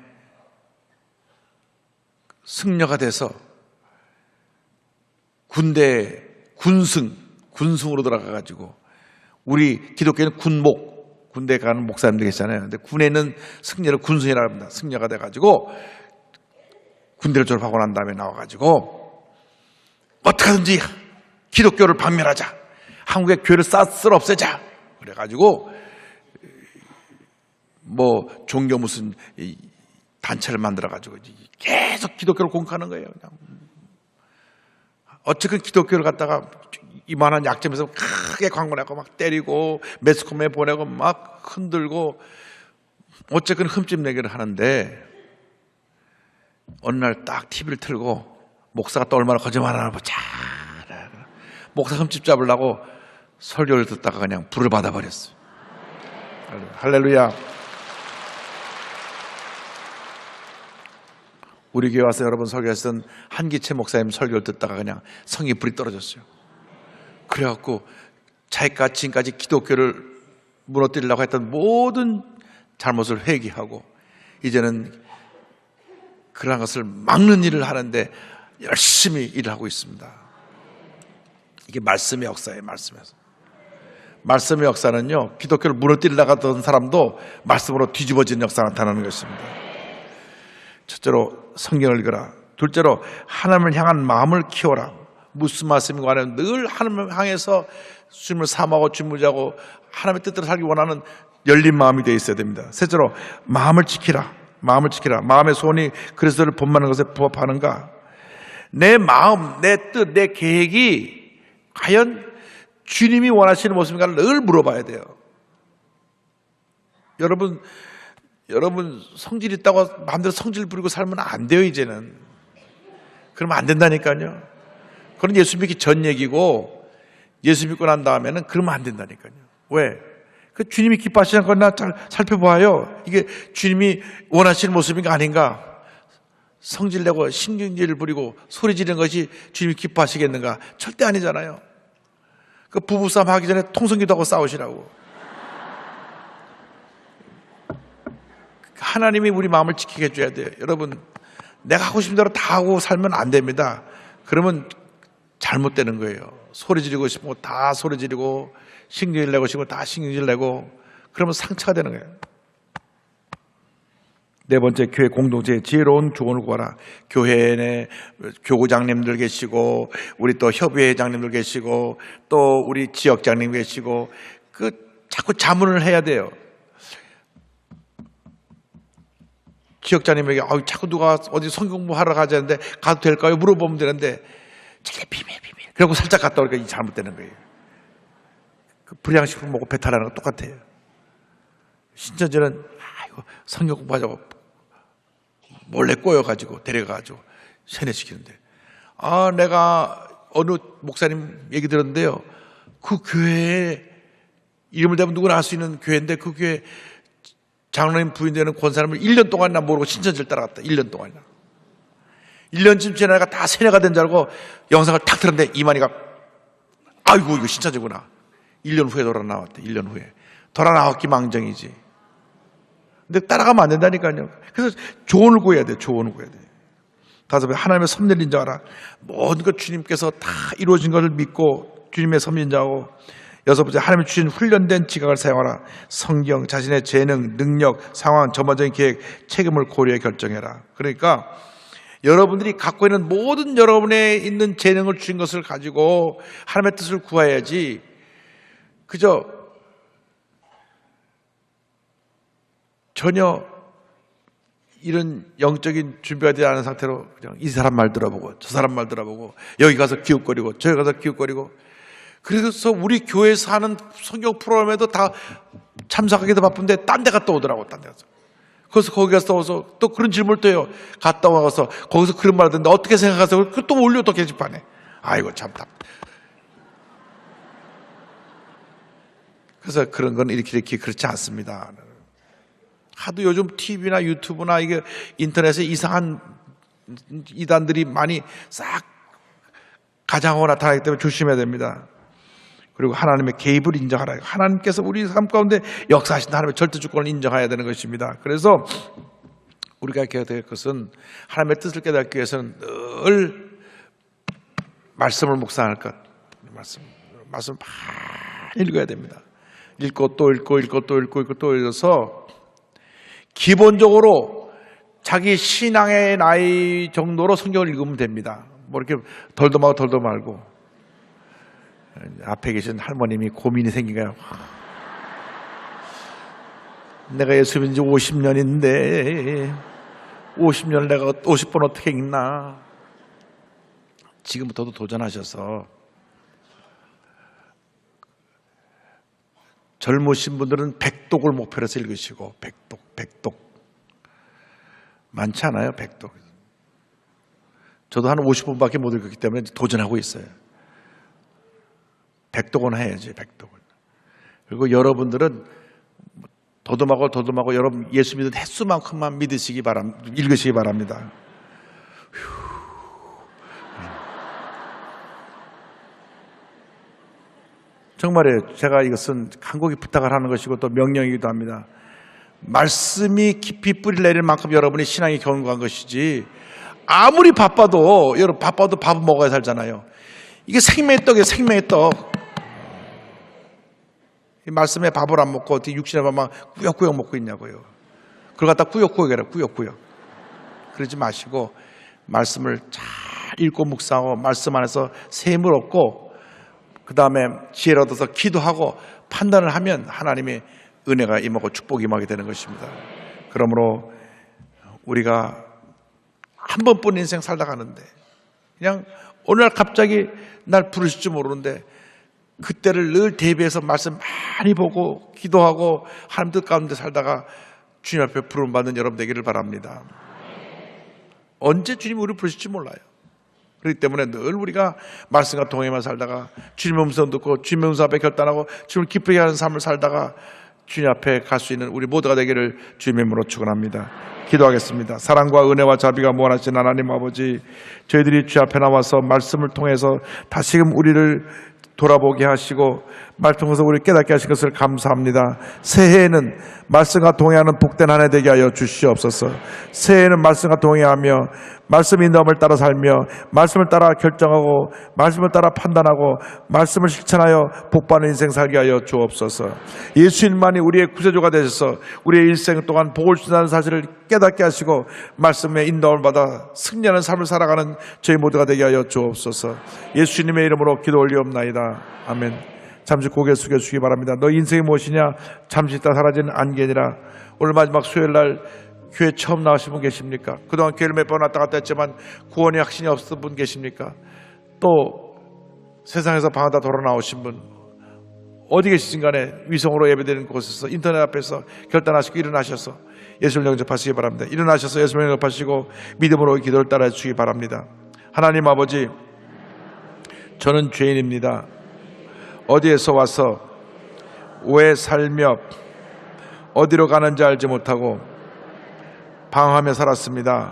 승려가 돼서 군대 군승으로 들어가가지고, 우리 기독교는 군목, 군대 가는 목사님들 계시잖아요. 근데 군에는 승려를 군승이라고 합니다. 승려가 돼가지고 군대를 졸업하고 난 다음에 나와가지고 어떻게든지 기독교를 박멸하자, 한국의 교회를 쓸어 없애자 그래가지고 뭐 종교 무슨 단체를 만들어가지고 계속 기독교를 공격하는 거예요. 그냥 어쨌든 기독교를 갖다가 이만한 약점에서 크게 광고내고 막 때리고 매스컴에 보내고 막 흔들고 어쨌든 흠집 내기를 하는데, 어느 날 딱 TV를 틀고 목사가 또 얼마나 거짓말하나 보자. 목사 흠집 잡으려고 설교를 듣다가 그냥 불을 받아버렸어요. 할렐루야. 우리 교회 와서 여러분 설교했던 한기채 목사님 설교를 듣다가 그냥 성이 불이 떨어졌어요. 그래갖고 자기가 지금까지 기독교를 무너뜨리려고 했던 모든 잘못을 회개하고 이제는 그러한 것을 막는 일을 하는데 열심히 일을 하고 있습니다. 이게 말씀의 역사예요. 말씀에서. 말씀의 역사는요, 기독교를 무너뜨리려고 하던 사람도 말씀으로 뒤집어지는 역사가 나타나는 것입니다. 첫째로 성경을 읽어라. 둘째로 하나님을 향한 마음을 키워라. 무슨 말씀인가 하면 늘 하나님을 향해서 주님을 사모하고 주님을 자고 하나님의 뜻대로 살기 원하는 열린 마음이 되어 있어야 됩니다. 셋째로 마음을 지키라. 마음을 지키라. 마음의 소원이 그리스도를 본받는 것에 부합하는가? 내 마음, 내 뜻, 내 계획이 과연 주님이 원하시는 모습인가를 늘 물어봐야 돼요. 여러분 성질 있다고 마음대로 성질 부리고 살면 안 돼요. 이제는. 그러면 안 된다니까요. 그건 예수 믿기 전 얘기고, 예수 믿고 난 다음에는 그러면 안 된다니까요. 왜? 그 주님이 기뻐하시는 건 나 잘 살펴봐요. 이게 주님이 원하시는 모습인가 아닌가? 성질내고 신경질을 부리고 소리 지르는 것이 주님이 기뻐하시겠는가? 절대 아니잖아요. 그 부부싸움 하기 전에 통성기도 하고 싸우시라고. 하나님이 우리 마음을 지키게 해줘야 돼요. 여러분, 내가 하고 싶은 대로 다 하고 살면 안 됩니다. 그러면 잘못되는 거예요. 소리 지르고 싶으면 다 소리 지르고, 신경질 내고 싶으면 다 신경질 내고, 그러면 상처가 되는 거예요. 네 번째, 교회 공동체의 지혜로운 조언을 구하라. 교회 내 교구장님들 계시고, 우리 또 협의회장님들 계시고, 또 우리 지역장님 계시고, 자꾸 자문을 해야 돼요. 지역장님에게 자꾸 누가 어디 성경 공부하러 가자는데 가도 될까요? 물어보면 되는데 자기 비밀. 그리고 살짝 갔다 오니까 이 잘못되는 거예요. 그 불량식품 먹고 배탈나는 거 똑같아요. 신천지는 성경 공부하자고 몰래 꼬여가지고 데려가가지고 세뇌시키는데, 내가 어느 목사님 얘기 들었는데요. 그 교회에 이름을 대면 누구나 알 수 있는 교회인데 그 교회 장로님 부인 되는 권사님을 1년 동안이나 모르고 신천지를 따라갔다. 1년 동안이나. 1년쯤 지나니까 다 세뇌가 된 줄 알고 영상을 탁 틀었는데 이만희가 아이고 이거 신천지구나. 1년 후에 돌아 나왔대. 1년 후에. 돌아 나왔기 망정이지. 근데 따라가면 안 된다니까요. 그래서 조언을 구해야 돼. 조언을 구해야 돼. 다섯 번째, 하나님의 섭리를 인정하라. 모든 것 주님께서 다 이루어진 것을 믿고 주님의 섭리 인정하고. 여섯 번째, 하나님이 주신 훈련된 지각을 사용하라. 성경, 자신의 재능, 능력, 상황, 전반적인 계획, 책임을 고려해 결정해라. 그러니까 여러분들이 갖고 있는 모든 여러분의 있는 재능을 주신 것을 가지고 하나님의 뜻을 구해야지, 그저 전혀 이런 영적인 준비가 되지 않은 상태로 그냥 이 사람 말 들어보고 저 사람 말 들어보고 여기 가서 기웃거리고 저기 가서 기웃거리고. 그래서 우리 교회에서 하는 성경 프로그램에도 다 참석하기도 바쁜데 딴 데 갔다 오더라고. 딴 데 가서. 그래서 거기 가서 와서 또 그런 질문을 또 해요. 갔다 와서 거기서 그런 말 하던데 어떻게 생각하세요? 그 또 올려 또 게시판에. 아이고 참 답. 그래서 그런 건 이렇게 그렇지 않습니다. 하도 요즘 TV나 유튜브나 이게 인터넷에 이상한 이단들이 많이 싹 가장하고 나타나기 때문에 조심해야 됩니다. 그리고 하나님의 개입을 인정하라. 하나님께서 우리 삶 가운데 역사하신 하나님의 절대 주권을 인정해야 되는 것입니다. 그래서 우리가 깨야 될 것은 하나님의 뜻을 깨닫기 위해서는 늘 말씀을 묵상할 것. 말씀 많이 읽어야 됩니다. 읽고 또 읽고 또 읽어서 기본적으로 자기 신앙의 나이 정도로 성경을 읽으면 됩니다. 뭐 이렇게 덜도 말고. 앞에 계신 할머님이 고민이 생긴 거예요. 내가 예수 믿은 지 50년인데 50년을 내가 50번 어떻게 읽나. 지금부터도 도전하셔서 젊으신 분들은 100독을 목표로 해서 읽으시고 100독 많지 않아요. 100독. 저도 한 50번밖에 못 읽었기 때문에 도전하고 있어요. 100독은 해야지. 100독은. 그리고 여러분들은 더듬하고 여러분 예수 믿는 횟수만큼만 읽으시기 바랍니다. 정말이에요. 제가 이것은 간곡히 부탁을 하는 것이고 또 명령이기도 합니다. 말씀이 깊이 뿌리 내릴 만큼 여러분의 신앙이 견고한 것이지, 아무리 바빠도 밥은 먹어야 살잖아요. 이게 생명의 떡이에요. 생명의 떡. 이 말씀에 밥을 안 먹고 어떻게 육신의 밥만 꾸역꾸역 먹고 있냐고요. 그걸 갖다 꾸역꾸역 해라. 꾸역꾸역. 그러지 마시고 말씀을 잘 읽고 묵상하고 말씀 안에서 샘을 얻고 그 다음에 지혜를 얻어서 기도하고 판단을 하면 하나님의 은혜가 임하고 축복이 임하게 되는 것입니다. 그러므로 우리가 한 번뿐 인생 살다 가는데 그냥 어느 날 갑자기 날 부르실 줄 모르는데 그때를 늘 대비해서 말씀 많이 보고 기도하고 하나님 뜻 가운데 살다가 주님 앞에 부름받는 여러분 되기를 바랍니다. 언제 주님이 우리를 부르실지 몰라요. 그렇기 때문에 늘 우리가 말씀과 동행만 살다가 주님의 음성 듣고 주님의 음성 앞에 결단하고 주님을 기쁘게 하는 삶을 살다가 주님 앞에 갈 수 있는 우리 모두가 되기를 주님의 이름으로 축원합니다. 기도하겠습니다. 사랑과 은혜와 자비가 무한하신 하나님 아버지, 저희들이 주 앞에 나와서 말씀을 통해서 다시금 우리를 돌아보게 하시고 말씀 통해서 우리 깨닫게 하신 것을 감사합니다. 새해에는 말씀과 동행하는 복된 한 해 되게 하여 주시옵소서. 새해에는 말씀과 동행하며 말씀 인도함을 따라 살며 말씀을 따라 결정하고 말씀을 따라 판단하고 말씀을 실천하여 복받는 인생 살게 하여 주옵소서. 예수님만이 우리의 구세주가 되셔서 우리의 일생 동안 복을 주신다는 사실을 깨닫게 하시고 말씀의 인도함을 받아 승리하는 삶을 살아가는 저희 모두가 되게 하여 주옵소서. 예수님의 이름으로 기도 올리옵나이다. 아멘. 잠시 고개 숙여주시기 바랍니다. 너 인생이 무엇이냐? 잠시 있다 사라지는 안개니라. 오늘 마지막 수요일날 교회 처음 나오신 분 계십니까? 그동안 교회를 몇 번 왔다 갔다 했지만 구원의 확신이 없었던 분 계십니까? 또 세상에서 방황하다 돌아 나오신 분, 어디 계시든 간에 위성으로 예배드리는 곳에서 인터넷 앞에서 결단하시고 일어나셔서 예수를 영접하시기 바랍니다. 일어나셔서 예수를 영접하시고 믿음으로 기도를 따라 주시기 바랍니다. 하나님 아버지, 저는 죄인입니다. 어디에서 와서 왜 살며 어디로 가는지 알지 못하고 방황하며 살았습니다.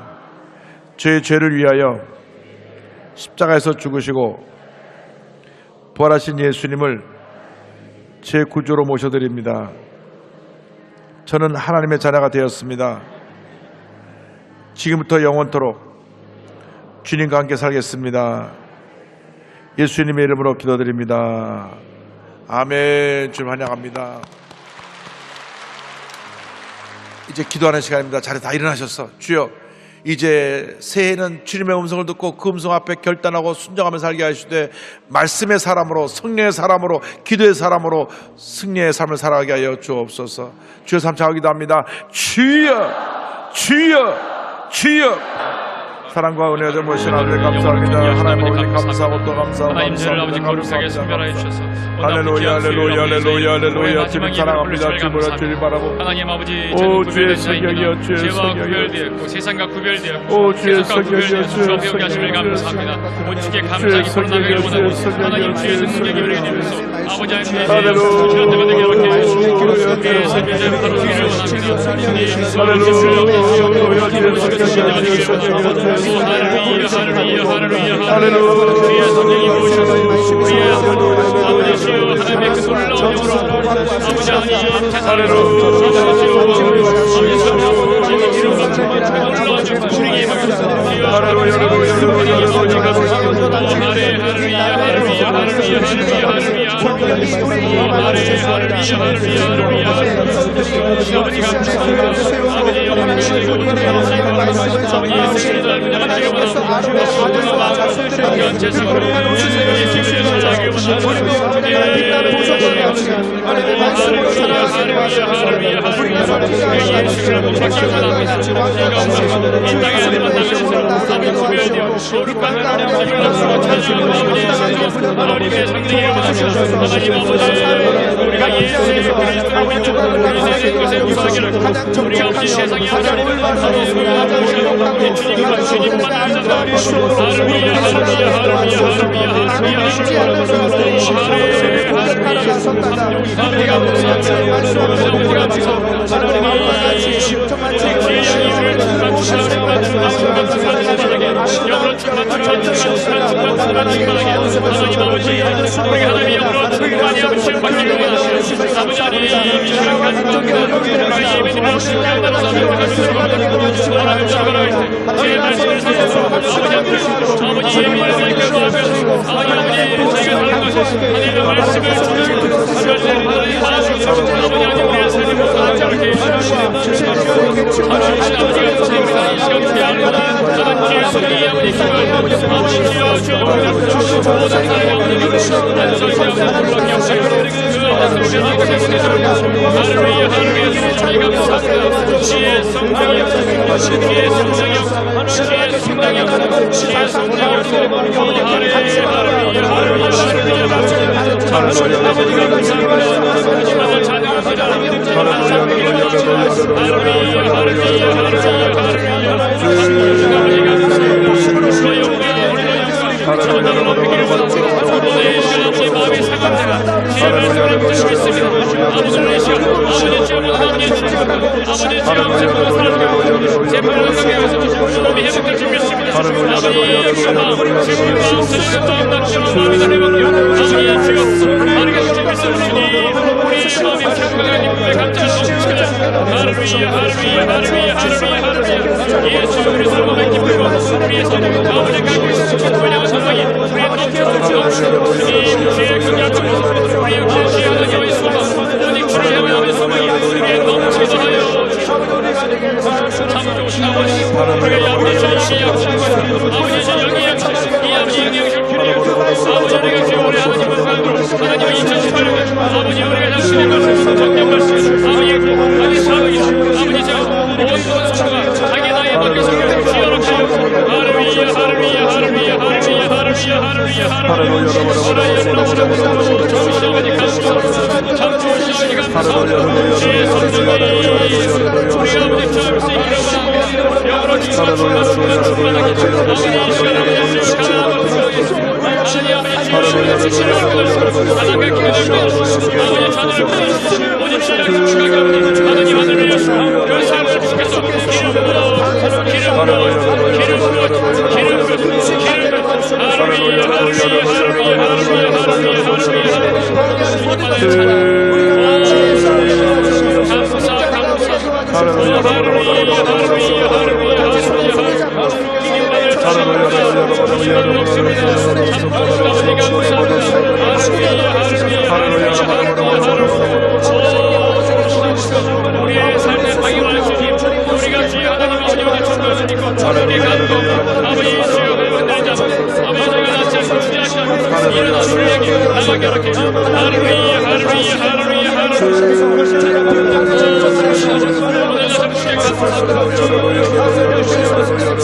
제 죄를 위하여 십자가에서 죽으시고 부활하신 예수님을 제 구주로 모셔드립니다. 저는 하나님의 자녀가 되었습니다. 지금부터 영원토록 주님과 함께 살겠습니다. 예수님의 이름으로 기도드립니다. 아멘. 주님 환영합니다. 이제 기도하는 시간입니다. 자리 다 일어나셔서 주여, 이제 새해는 주님의 음성을 듣고 그 음성 앞에 결단하고 순종하며 살게 하시되 말씀의 사람으로, 성령의 사람으로, 기도의 사람으로 승리의 삶을 살아가게 하여 주옵소서. 주여 삼창하고 기도합니다. 주여, 주여, 주여. 사랑과 은혜가 좀 모시는 아버지 감사합니다. 하나님 아버지 감사하고 또 감사하고 하나님 저를 아버지 거룩하게 선별하여 주셔서 할렐루야 할렐루야 할렐루야 할렐루야. 주님 사랑합니다. 주님을 주님 바라고 하나님 아버지 오 주의 성령이여 주의 죄와 성령이여 구별되었고 세상과 구별되었고 오 주의 세상과 성령이여 구별되었고 주 앞에 주의 오게 하심을 성령이여 감사합니다. 오직에 주의 감사하기 성령이여 거듭나기를 원하고 주의 하나님 주의 성령이여 능력이 주의 우리에게 주셔서 아버지 하나님의 할렐루야 주여 때가 되게 이렇게 하시고 할렐루야 우리의 삶을 바로 주기를 원합니다. 할렐루야 주의 성령이 오셔서 우리의 아버지 주여 하나님의 그 놀라운 영으로 아버지 하나님 태산으로 하나님을 높이기 원합니다. 오늘 이 시간 아버지 마음의 상감자가 주의 말씀을 붙들고 있습니다. 아버지 오늘 이 시간 아버지 주의 모든 아버지 주의 아버지 주의 영생과 살아가고 제 발을 가게 하셔서 몸이 회복될 준비했습니다. 아버지 주의 마음 지금 마음 드시는 마음 납치하는 마음이 다 회복되어 아버지 주여 바르게 준비했습니다. 주님 우리의 마음이 평강하게 고백함자 넘치게 할렐루야 할렐루야 할렐루야 할렐루야 할렐루야 예수 그리스도로 몸에 기쁘고 우리의 성공 가운데 가고 있는 분양한 소망이 우리의 넘치는 주님 주의 긍휼하고 우리의 주의 하나님의 소망 오직 주를 향하는 소망이 우리의 넘치게 하여 참 좋으신 아버지 우리의 아버지 주님이 약속하신 아버지 영이 약속 이 아버지 영이 약속 주님 아버지 우리가 주의 오래 아버지 건강으로 하나님의 2018년 아버지 우리가 당신의 말씀 성경 말씀 아버지 사랑이 아버지 제가 모든 순간 자기 나의 밖에 성경을 지어놓고 할렐루야 할렐루야 할렐루야 할렐루야 할렐루야 할렐루야 할렐루야 좋으신 아버지 감사합니다 참 좋으신 아버지 감사합니다 주의 성령이 우리 아버지 주님께서 이끌어가 영으로 충만하게 아버지 이 시간에 하나님 아버지 주의 성령을 지시는 것을 하나님께 기도드리고 아버지 자녀를 오직 주님을 축하게 하나님 하늘을 그 삶을 주께서 기름으로 할렐루야 할렐루야 할렐루야 할렐루야 우리의 삶의 방향을 주님 우리가 주의 하나님 아버지와 천국을 주니까 우리의 감동 아버지 주여 흔들자 아버지 저희가 낫지 않고 주의하시고 일어나 주님에게 나가게 하라 할렐루야 할렐루야 할렐루야 오늘 나 주께 감사합니다 아버지 저를 거룩한 나로 마구하시고 아버지께서 이렇게 주시는 감사합니다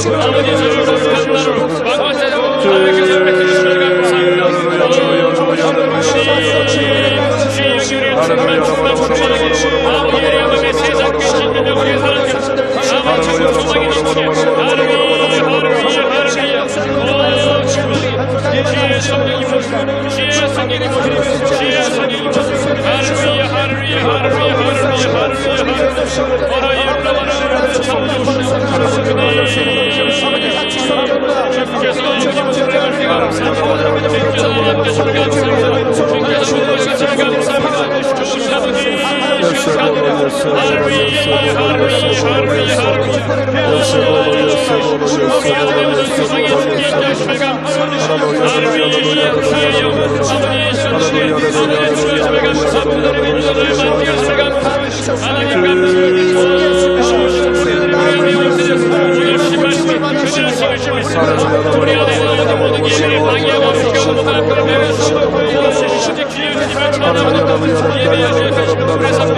주의 영이 우리를 충만하게 아버지의 영광의 세상 귀신 능력을 사랑해 아버지 천국 소망이 넘치게 할렐루야 할렐루야 할렐루야 주의 성령이 모시고 주의 성령이 모시고 주의 성령이 모시고 할렐루야 할렐루야 할렐루야 할렐루야 할렐루야 참 좋으시오 주께서 주님을 감사합니다 주께서 함께 주를 감사합니다 주께서 모든 것을 주를 감사합니다 좋으신 아버지 할렐루야 할렐루야 할렐루야 우리 아들의 모든 소망이 주님께 주를 감사합니다 할렐루야 주의 영 아버지의 신주의 아버지 주의 주를 감사합니다 우리의 만지가 주를 감사합니다 하나님 감사합니다 오늘 주신 말씀을 그대로 지으시고 우리 안에 나오는 모든 예배를 방해하고 비켜보고 앞으로 배워서 오직 주의 주님을 찬양하고 예배하며 그래서 주님을 가요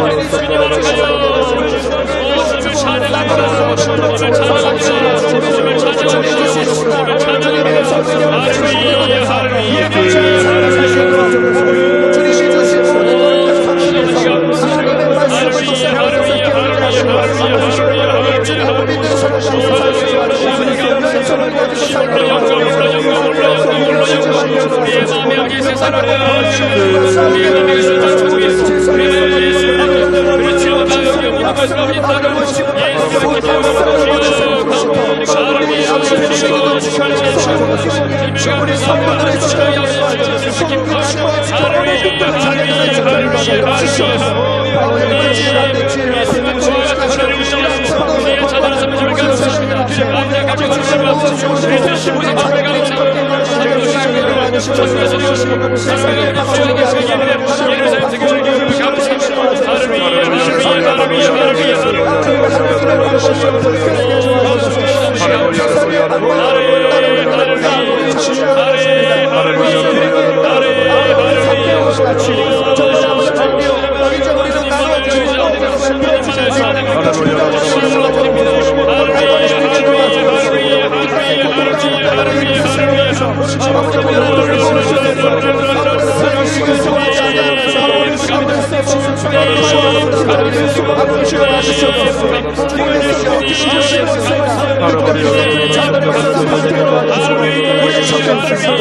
주님을 찬양합니다 주님을 찬양합니다 주님을 찬양합니다 주님을 찬양합니다 할렐루야 할렐루야 우리의 마음에 여기 세상을 우리의 마음에 예수를 찾고 있어 그렇죠 나 여기 모든 것을 여기 있다가 예수를 Hallelujah.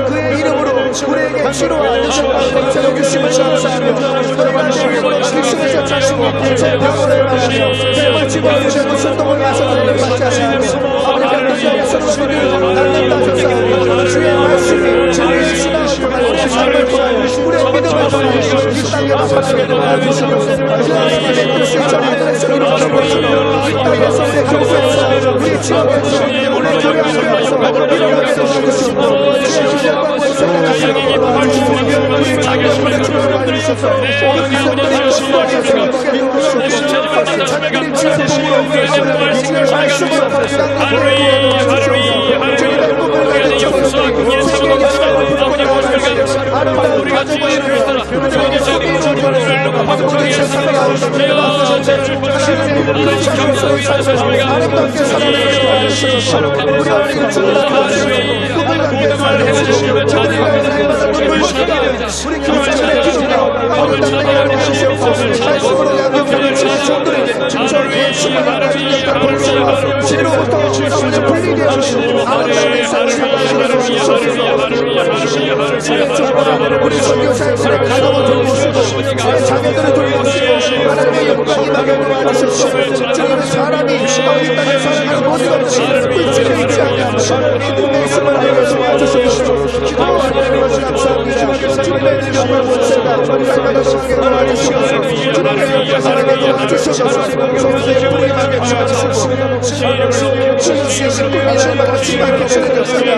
그의 이름으로 우리에게 치료와 능력과 주심을 감사하며 주심을 자시고 제 병원을 말하며 대벌 치고하시고 순동을 하셔서 받지 하시며 아버지 병들게 서로를 날린다 주의 말씀이 저희의 신앙을 통하여 우리의 삶을 통하여 우리의 믿음을 통하여 이 땅에 나타나게 도와주시고 그 하나님의 뜻을 전하는 소리로 전해보시며 이 땅에서 우리의 교회에서 우리 지역에서 우리 교회 안에서 일어나게 도와주시고 주의 주장과 권세가 하나님께 도와주시고 우리 자녀들의 주를 주셔서 오늘 이들의 수고에서 행복에 도와주시고 자녀들이 지혜심으로 주의 말씀으로 땅을 도와주시고 주님의 꿈을 가진 청소년들 세계의 시간을 부족하게 하시고 아름다운 가족을 이루어 그들에게 소비를 모든 세상을 아름답게 하시는 그 자녀의 삶을 아름답게 살아가게 도와주시고 우리 어린이를 주님을 도와주시고 꿈을 갖게 도와주시고 저들이 해마다 꿈을 쉬게 우리 교회의 기도가 아름답게 해주시옵소서 말씀으로 양육하는 친구들에게 저희의 수많은 능력과 권세와 지혜로부터 아버지 불리게 해주시고 아름답게 살아가시옵소서 우리 선교사님들의 가정을 돌보시고 저의 자녀들을 돌보시고 하나님의 영광이 임하게 도와주십시오. 주님은 사람이 이 땅에 살아가는 모든 것이 불치게 있지 않냐면 믿음의 힘을 내게 도와주십시오. 기도하는 것을 감사합니다. 주님의 능력과 권세가 저희가 동하게 도와주시옵소서. 주님의 영광하게 도와주시옵소서. 성도의 뿌리 임하게 도와주시고 주님의 신분이 실망을 지나게 주는 역사가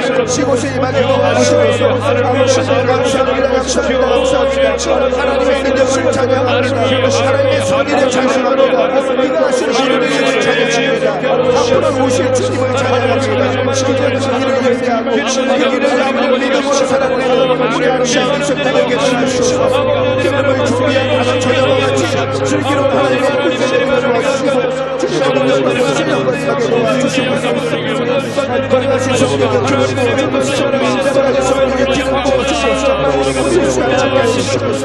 이곳에 임하게 도와주시옵소서. 아버지를 감사합니다. 감사합니다. 하나님의 능력을 찬양합니다. 하나님의 선의를 찬양합니다. 네가 하시는 일을 찬양합니다. 앞으로 오실 주님을 찬양합니다. 지금은 주님을 예배하고 그 길을 아무리 믿음으로 살아내는 우리 아시아의 성도에게 도와주시옵소서. 기쁨을 준비한 가정 저녁과 같이 즐기로 하나님의 뜻을 도와주시고 주님의 능력과 신령을 임하게 도와주시옵소서. 거룩하신 성령의 교회로 신령하게 성령의 기름 부어주시옵소서. 우리 시간 참여하시옵소서.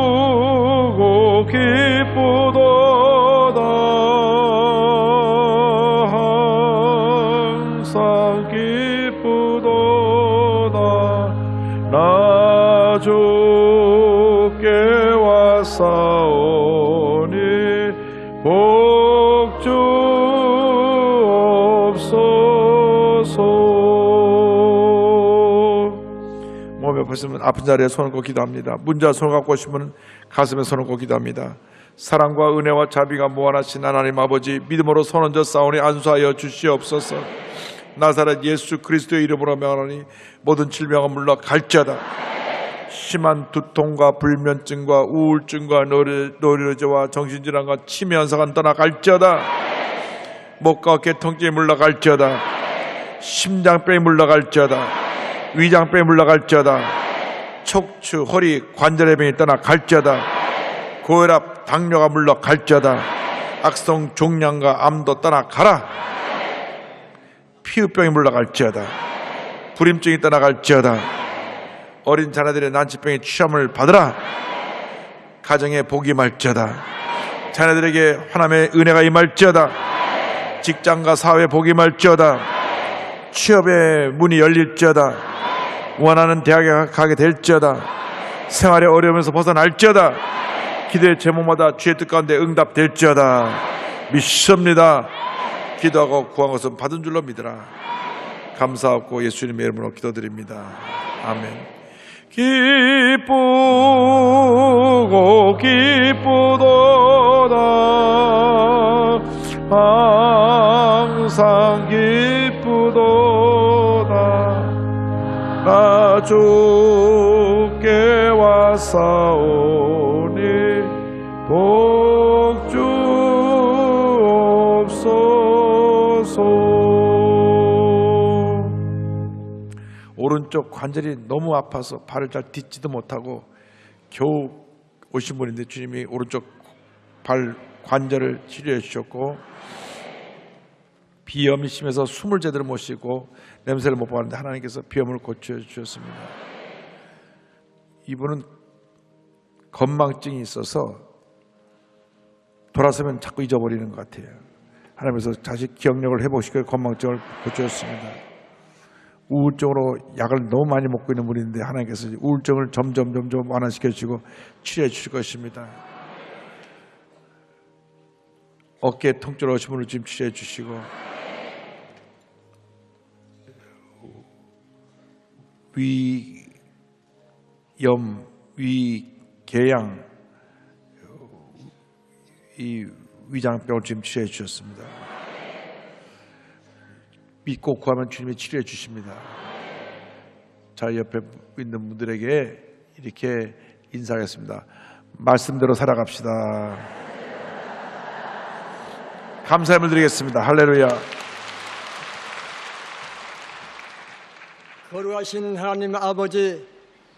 기쁘고 기쁘도다 항상 기쁘도다 나 주께 왔사오니 복주옵소서. 몸에 아프시면 아픈 자리에 손을 꽂고 기도합니다. 문자 손을 갖고 오시면 가슴에 손을 꽂고 기도합니다. 사랑과 은혜와 자비가 무한하신 하나님 아버지, 믿음으로 손 얹어 싸우니 안수하여 주시옵소서. 나사렛 예수 그리스도의 이름으로 명하노니 모든 질병은 물러갈지어다. 심한 두통과 불면증과 우울증과 노이로제와 정신질환과 치매 현상은 떠나갈지어다. 목과 어깨 통증이 물러갈지어다. 심장병이 물러갈지어다. 위장병이 물러갈지어다. 척추, 허리, 관절의 병이 떠나갈지어다. 고혈압, 당뇨가 물러갈지어다. 악성 종양과 암도 떠나가라. 피부병이 물러갈지어다. 불임증이 떠나갈지어다. 어린 자녀들의 난치병의 취함을 받으라. 가정에 복이 임할지어다. 자녀들에게 하나님의 은혜가 임할지어다. 직장과 사회에 복이 임할지어다. 취업의 문이 열릴지어다. 원하는 대학에 가게 될지어다. 생활의 어려움에서 벗어날지어다. 기도의 제목마다 주의 뜻 가운데 응답될지어다. 믿습니다. 기도하고 구한 것은 받은 줄로 믿으라. 감사하고 예수님의 이름으로 기도드립니다. 아멘. 기쁘고 기쁘도다 항상 기쁘도다 나 주께 왔사오니 복주옵소서. 오른쪽 관절이 너무 아파서 발을 잘 딛지도 못하고 겨우 오신 분인데 주님이 오른쪽 발 관절을 치료해 주셨고, 비염이 심해서 숨을 제대로 못 쉬고 냄새를 못 맡는데 하나님께서 비염을 고쳐 주셨습니다. 이분은 건망증이 있어서 돌아서면 자꾸 잊어버리는 것 같아요. 하나님께서 다시 기억력을 회복시켜 건망증을 고쳐줬습니다. 우울증으로 약을 너무 많이 먹고 있는 분인데 하나님께서 우울증을 점점 완화시켜 주시고 치료해 주실 것입니다. 어깨 통증 오신 분을 지금 치료해 주시고, 위염, 위궤양, 이 위장병을 지금 치료해 주셨습니다. 믿고 구하면 주님이 치료해 주십니다. 자, 옆에 있는 분들에게 이렇게 인사하겠습니다. 말씀대로 살아갑시다. 감사함을 드리겠습니다. 할렐루야. 거룩하신 하나님 아버지,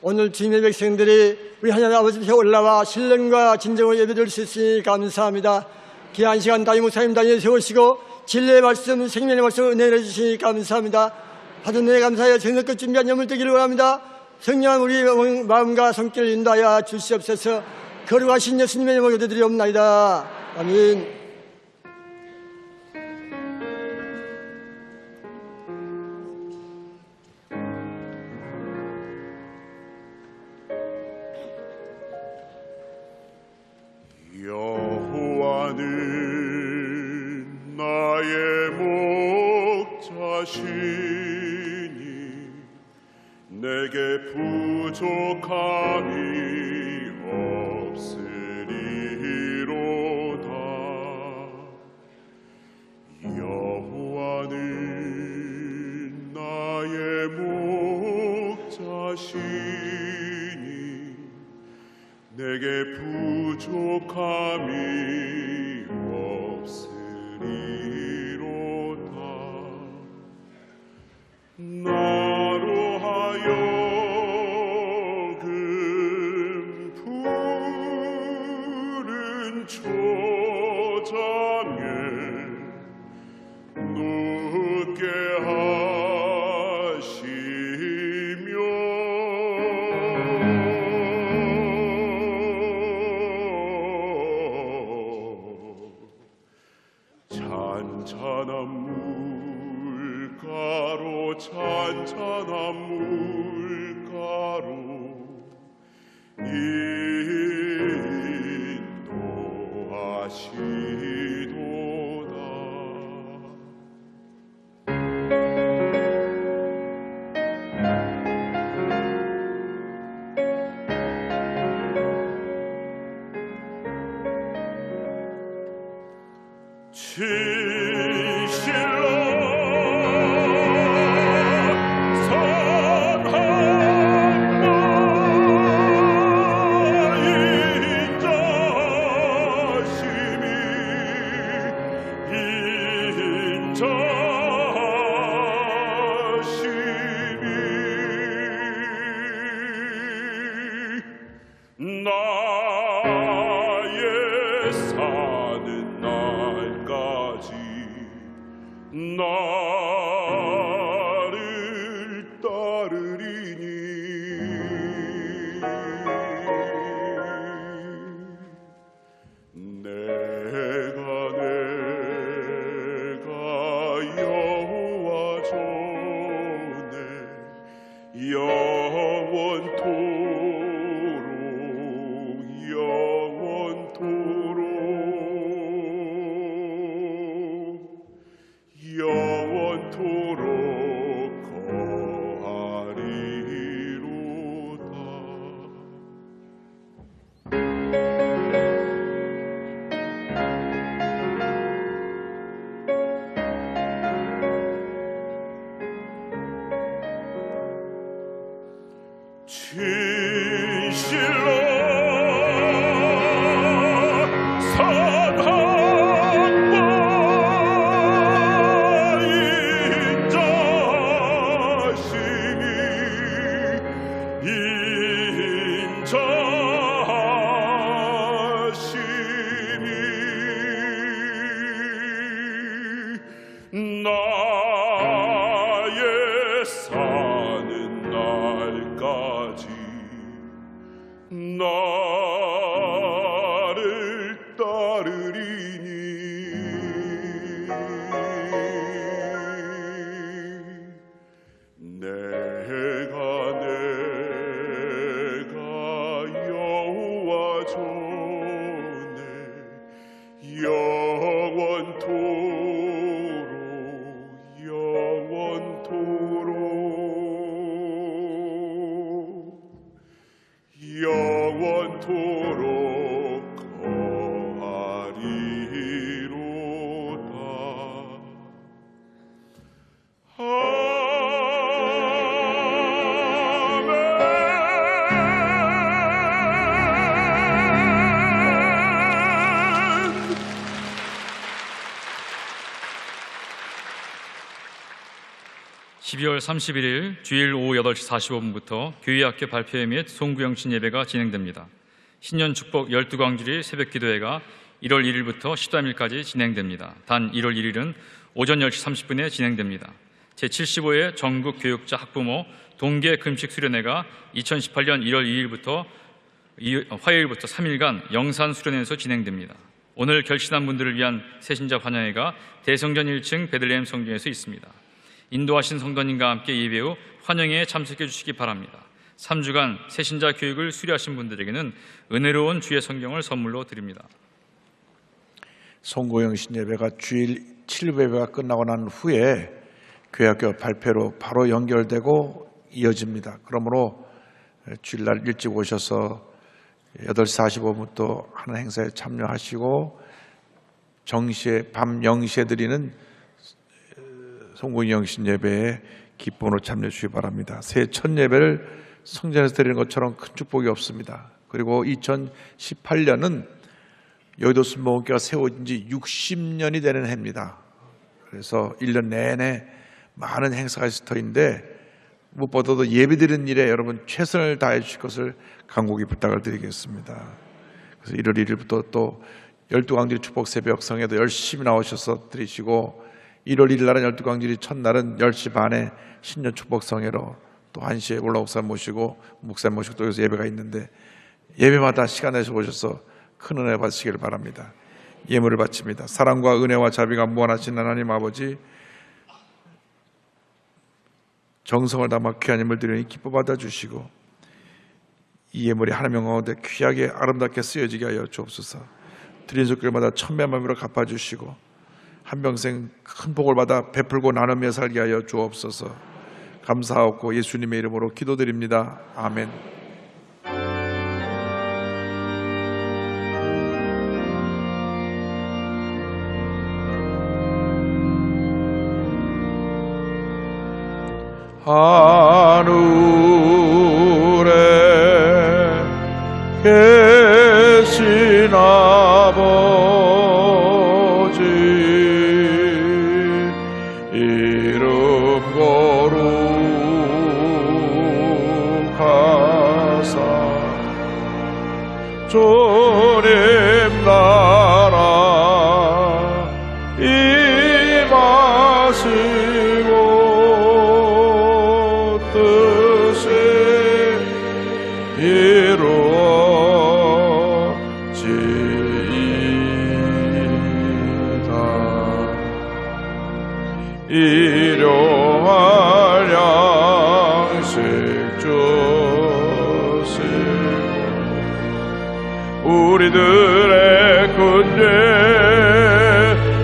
오늘 주님의 백성들이 우리 하나님 아버지 앞에 올라와 신령과 진정으로 예배드릴 수 있으니 감사합니다. 귀한 시간 담임 목사님 단위에 세우시고 진리의 말씀, 생명의 말씀 은혜를 주시니 감사합니다. 받은 은혜 감사하여 정성껏 준비한 염을 되기를 원합니다. 성령한 우리 마음과 손길을 인도하여 주시옵소서. 거룩하신 예수님의 이름으로 기도드리옵나이다. 아멘. 여호와는 나의 목자시니 내게 부족함이 없으리로다. 여호와는 나의 목자시니 내게 부족함이 없으리로다. 나로 하여금 푸른 초장에 눕게 찬찬한 물가로 인도하시도다. 나의 사는 날까지 나를 따르리니 내가 여호와 전에 영원토록 거하리로다. 진실로 나의 사는 날까지 12월 31일 주일 오후 8시 45분부터 교회학교 발표회 및 송구영신 예배가 진행됩니다. 신년 축복 12광주리 새벽 기도회가 1월 1일부터 13일까지 진행됩니다. 단 1월 1일은 오전 10시 30분에 진행됩니다. 제75회 전국 교육자 학부모 동계 금식 수련회가 2018년 1월 2일부터 화요일부터 3일간 영산 수련회에서 진행됩니다. 오늘 결신한 분들을 위한 새신자 환영회가 대성전 1층 베들레헴 성전에서 있습니다. 인도하신 성도님과 함께 예배 후 환영회에 참석해 주시기 바랍니다. 3주간 새신자 교육을 수료하신 분들에게는 은혜로운 주의 성경을 선물로 드립니다. 송구영신 예배가 주일 7부 예배가 끝나고 난 후에 교회학교 발표로 바로 연결되고 이어집니다. 그러므로 주일날 일찍 오셔서 8시 45분부터 하는 행사에 참여하시고 정시에 밤 0시에 드리는 송구영신 예배에 기쁨으로 참여해 주시기 바랍니다. 새해 첫 예배를 성전에서 드리는 것처럼 큰 축복이 없습니다. 그리고 2018년은 여의도 순복음교회가 세워진 지 60년이 되는 해입니다. 그래서 1년 내내 많은 행사가 있을 터인데 무엇보다도 예배드리는 일에 여러분 최선을 다해 주실 것을 간곡히 부탁을 드리겠습니다. 그래서 1월 1일부터 또 12광주리 축복 새벽 성에도 열심히 나오셔서 드리시고 1월 1일 날은 12광주리 첫날은 10시 반에 신년 축복 성회로 또 1시에 올라 목사 모시고 목사 모시고 또 여기서 예배가 있는데 예배마다 시간 내서 오셔서 큰 은혜 받으시기를 바랍니다. 예물을 바칩니다. 사랑과 은혜와 자비가 무한하신 하나님 아버지, 정성을 담아 귀한 예물 드리니 기뻐 받아주시고 이 예물이 하나님 영광에 귀하게 아름답게 쓰여지게 하여 주옵소서. 드린 손길마다 천배만으로 갚아주시고 한평생 큰 복을 받아 베풀고 나누며 살게 하여 주옵소서. 감사하고 예수님의 이름으로 기도드립니다. 아멘. 하늘에 계신 아버지 이름 거룩하사 주님 나라 임하시고 일용할 양식 주시고 우리들의 근죄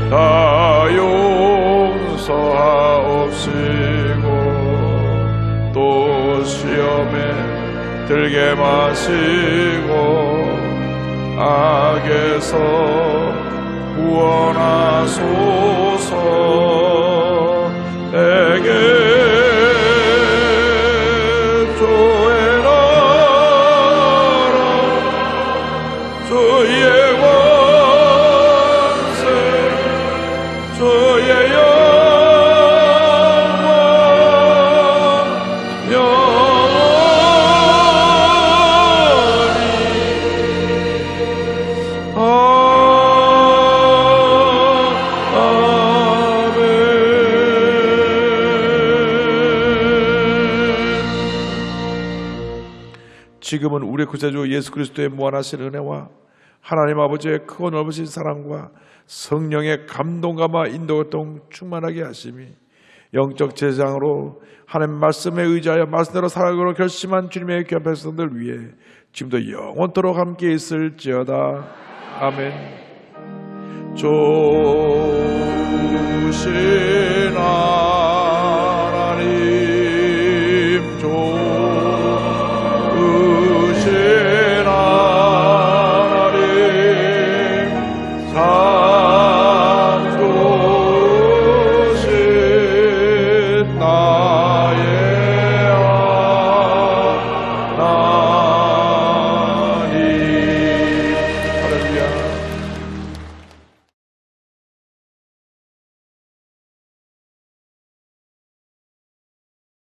다 용서하옵시고 또 시험에 들게 마시고 악에서 구원하소서. 내게 주의 나라 주의 권세 주의 영광 지금은 우리 구세주 예수 그리스도의 무한하신 은혜와 하나님 아버지의 크고 넓으신 사랑과 성령의 감동감화 인도교통 충만하게 하심이 영적 제장으로 하나님 말씀에 의지하여 말씀대로 살아가기로 결심한 주님의 귀한 백성들 위해 지금도 영원토록 함께 있을지어다. 아멘. 조심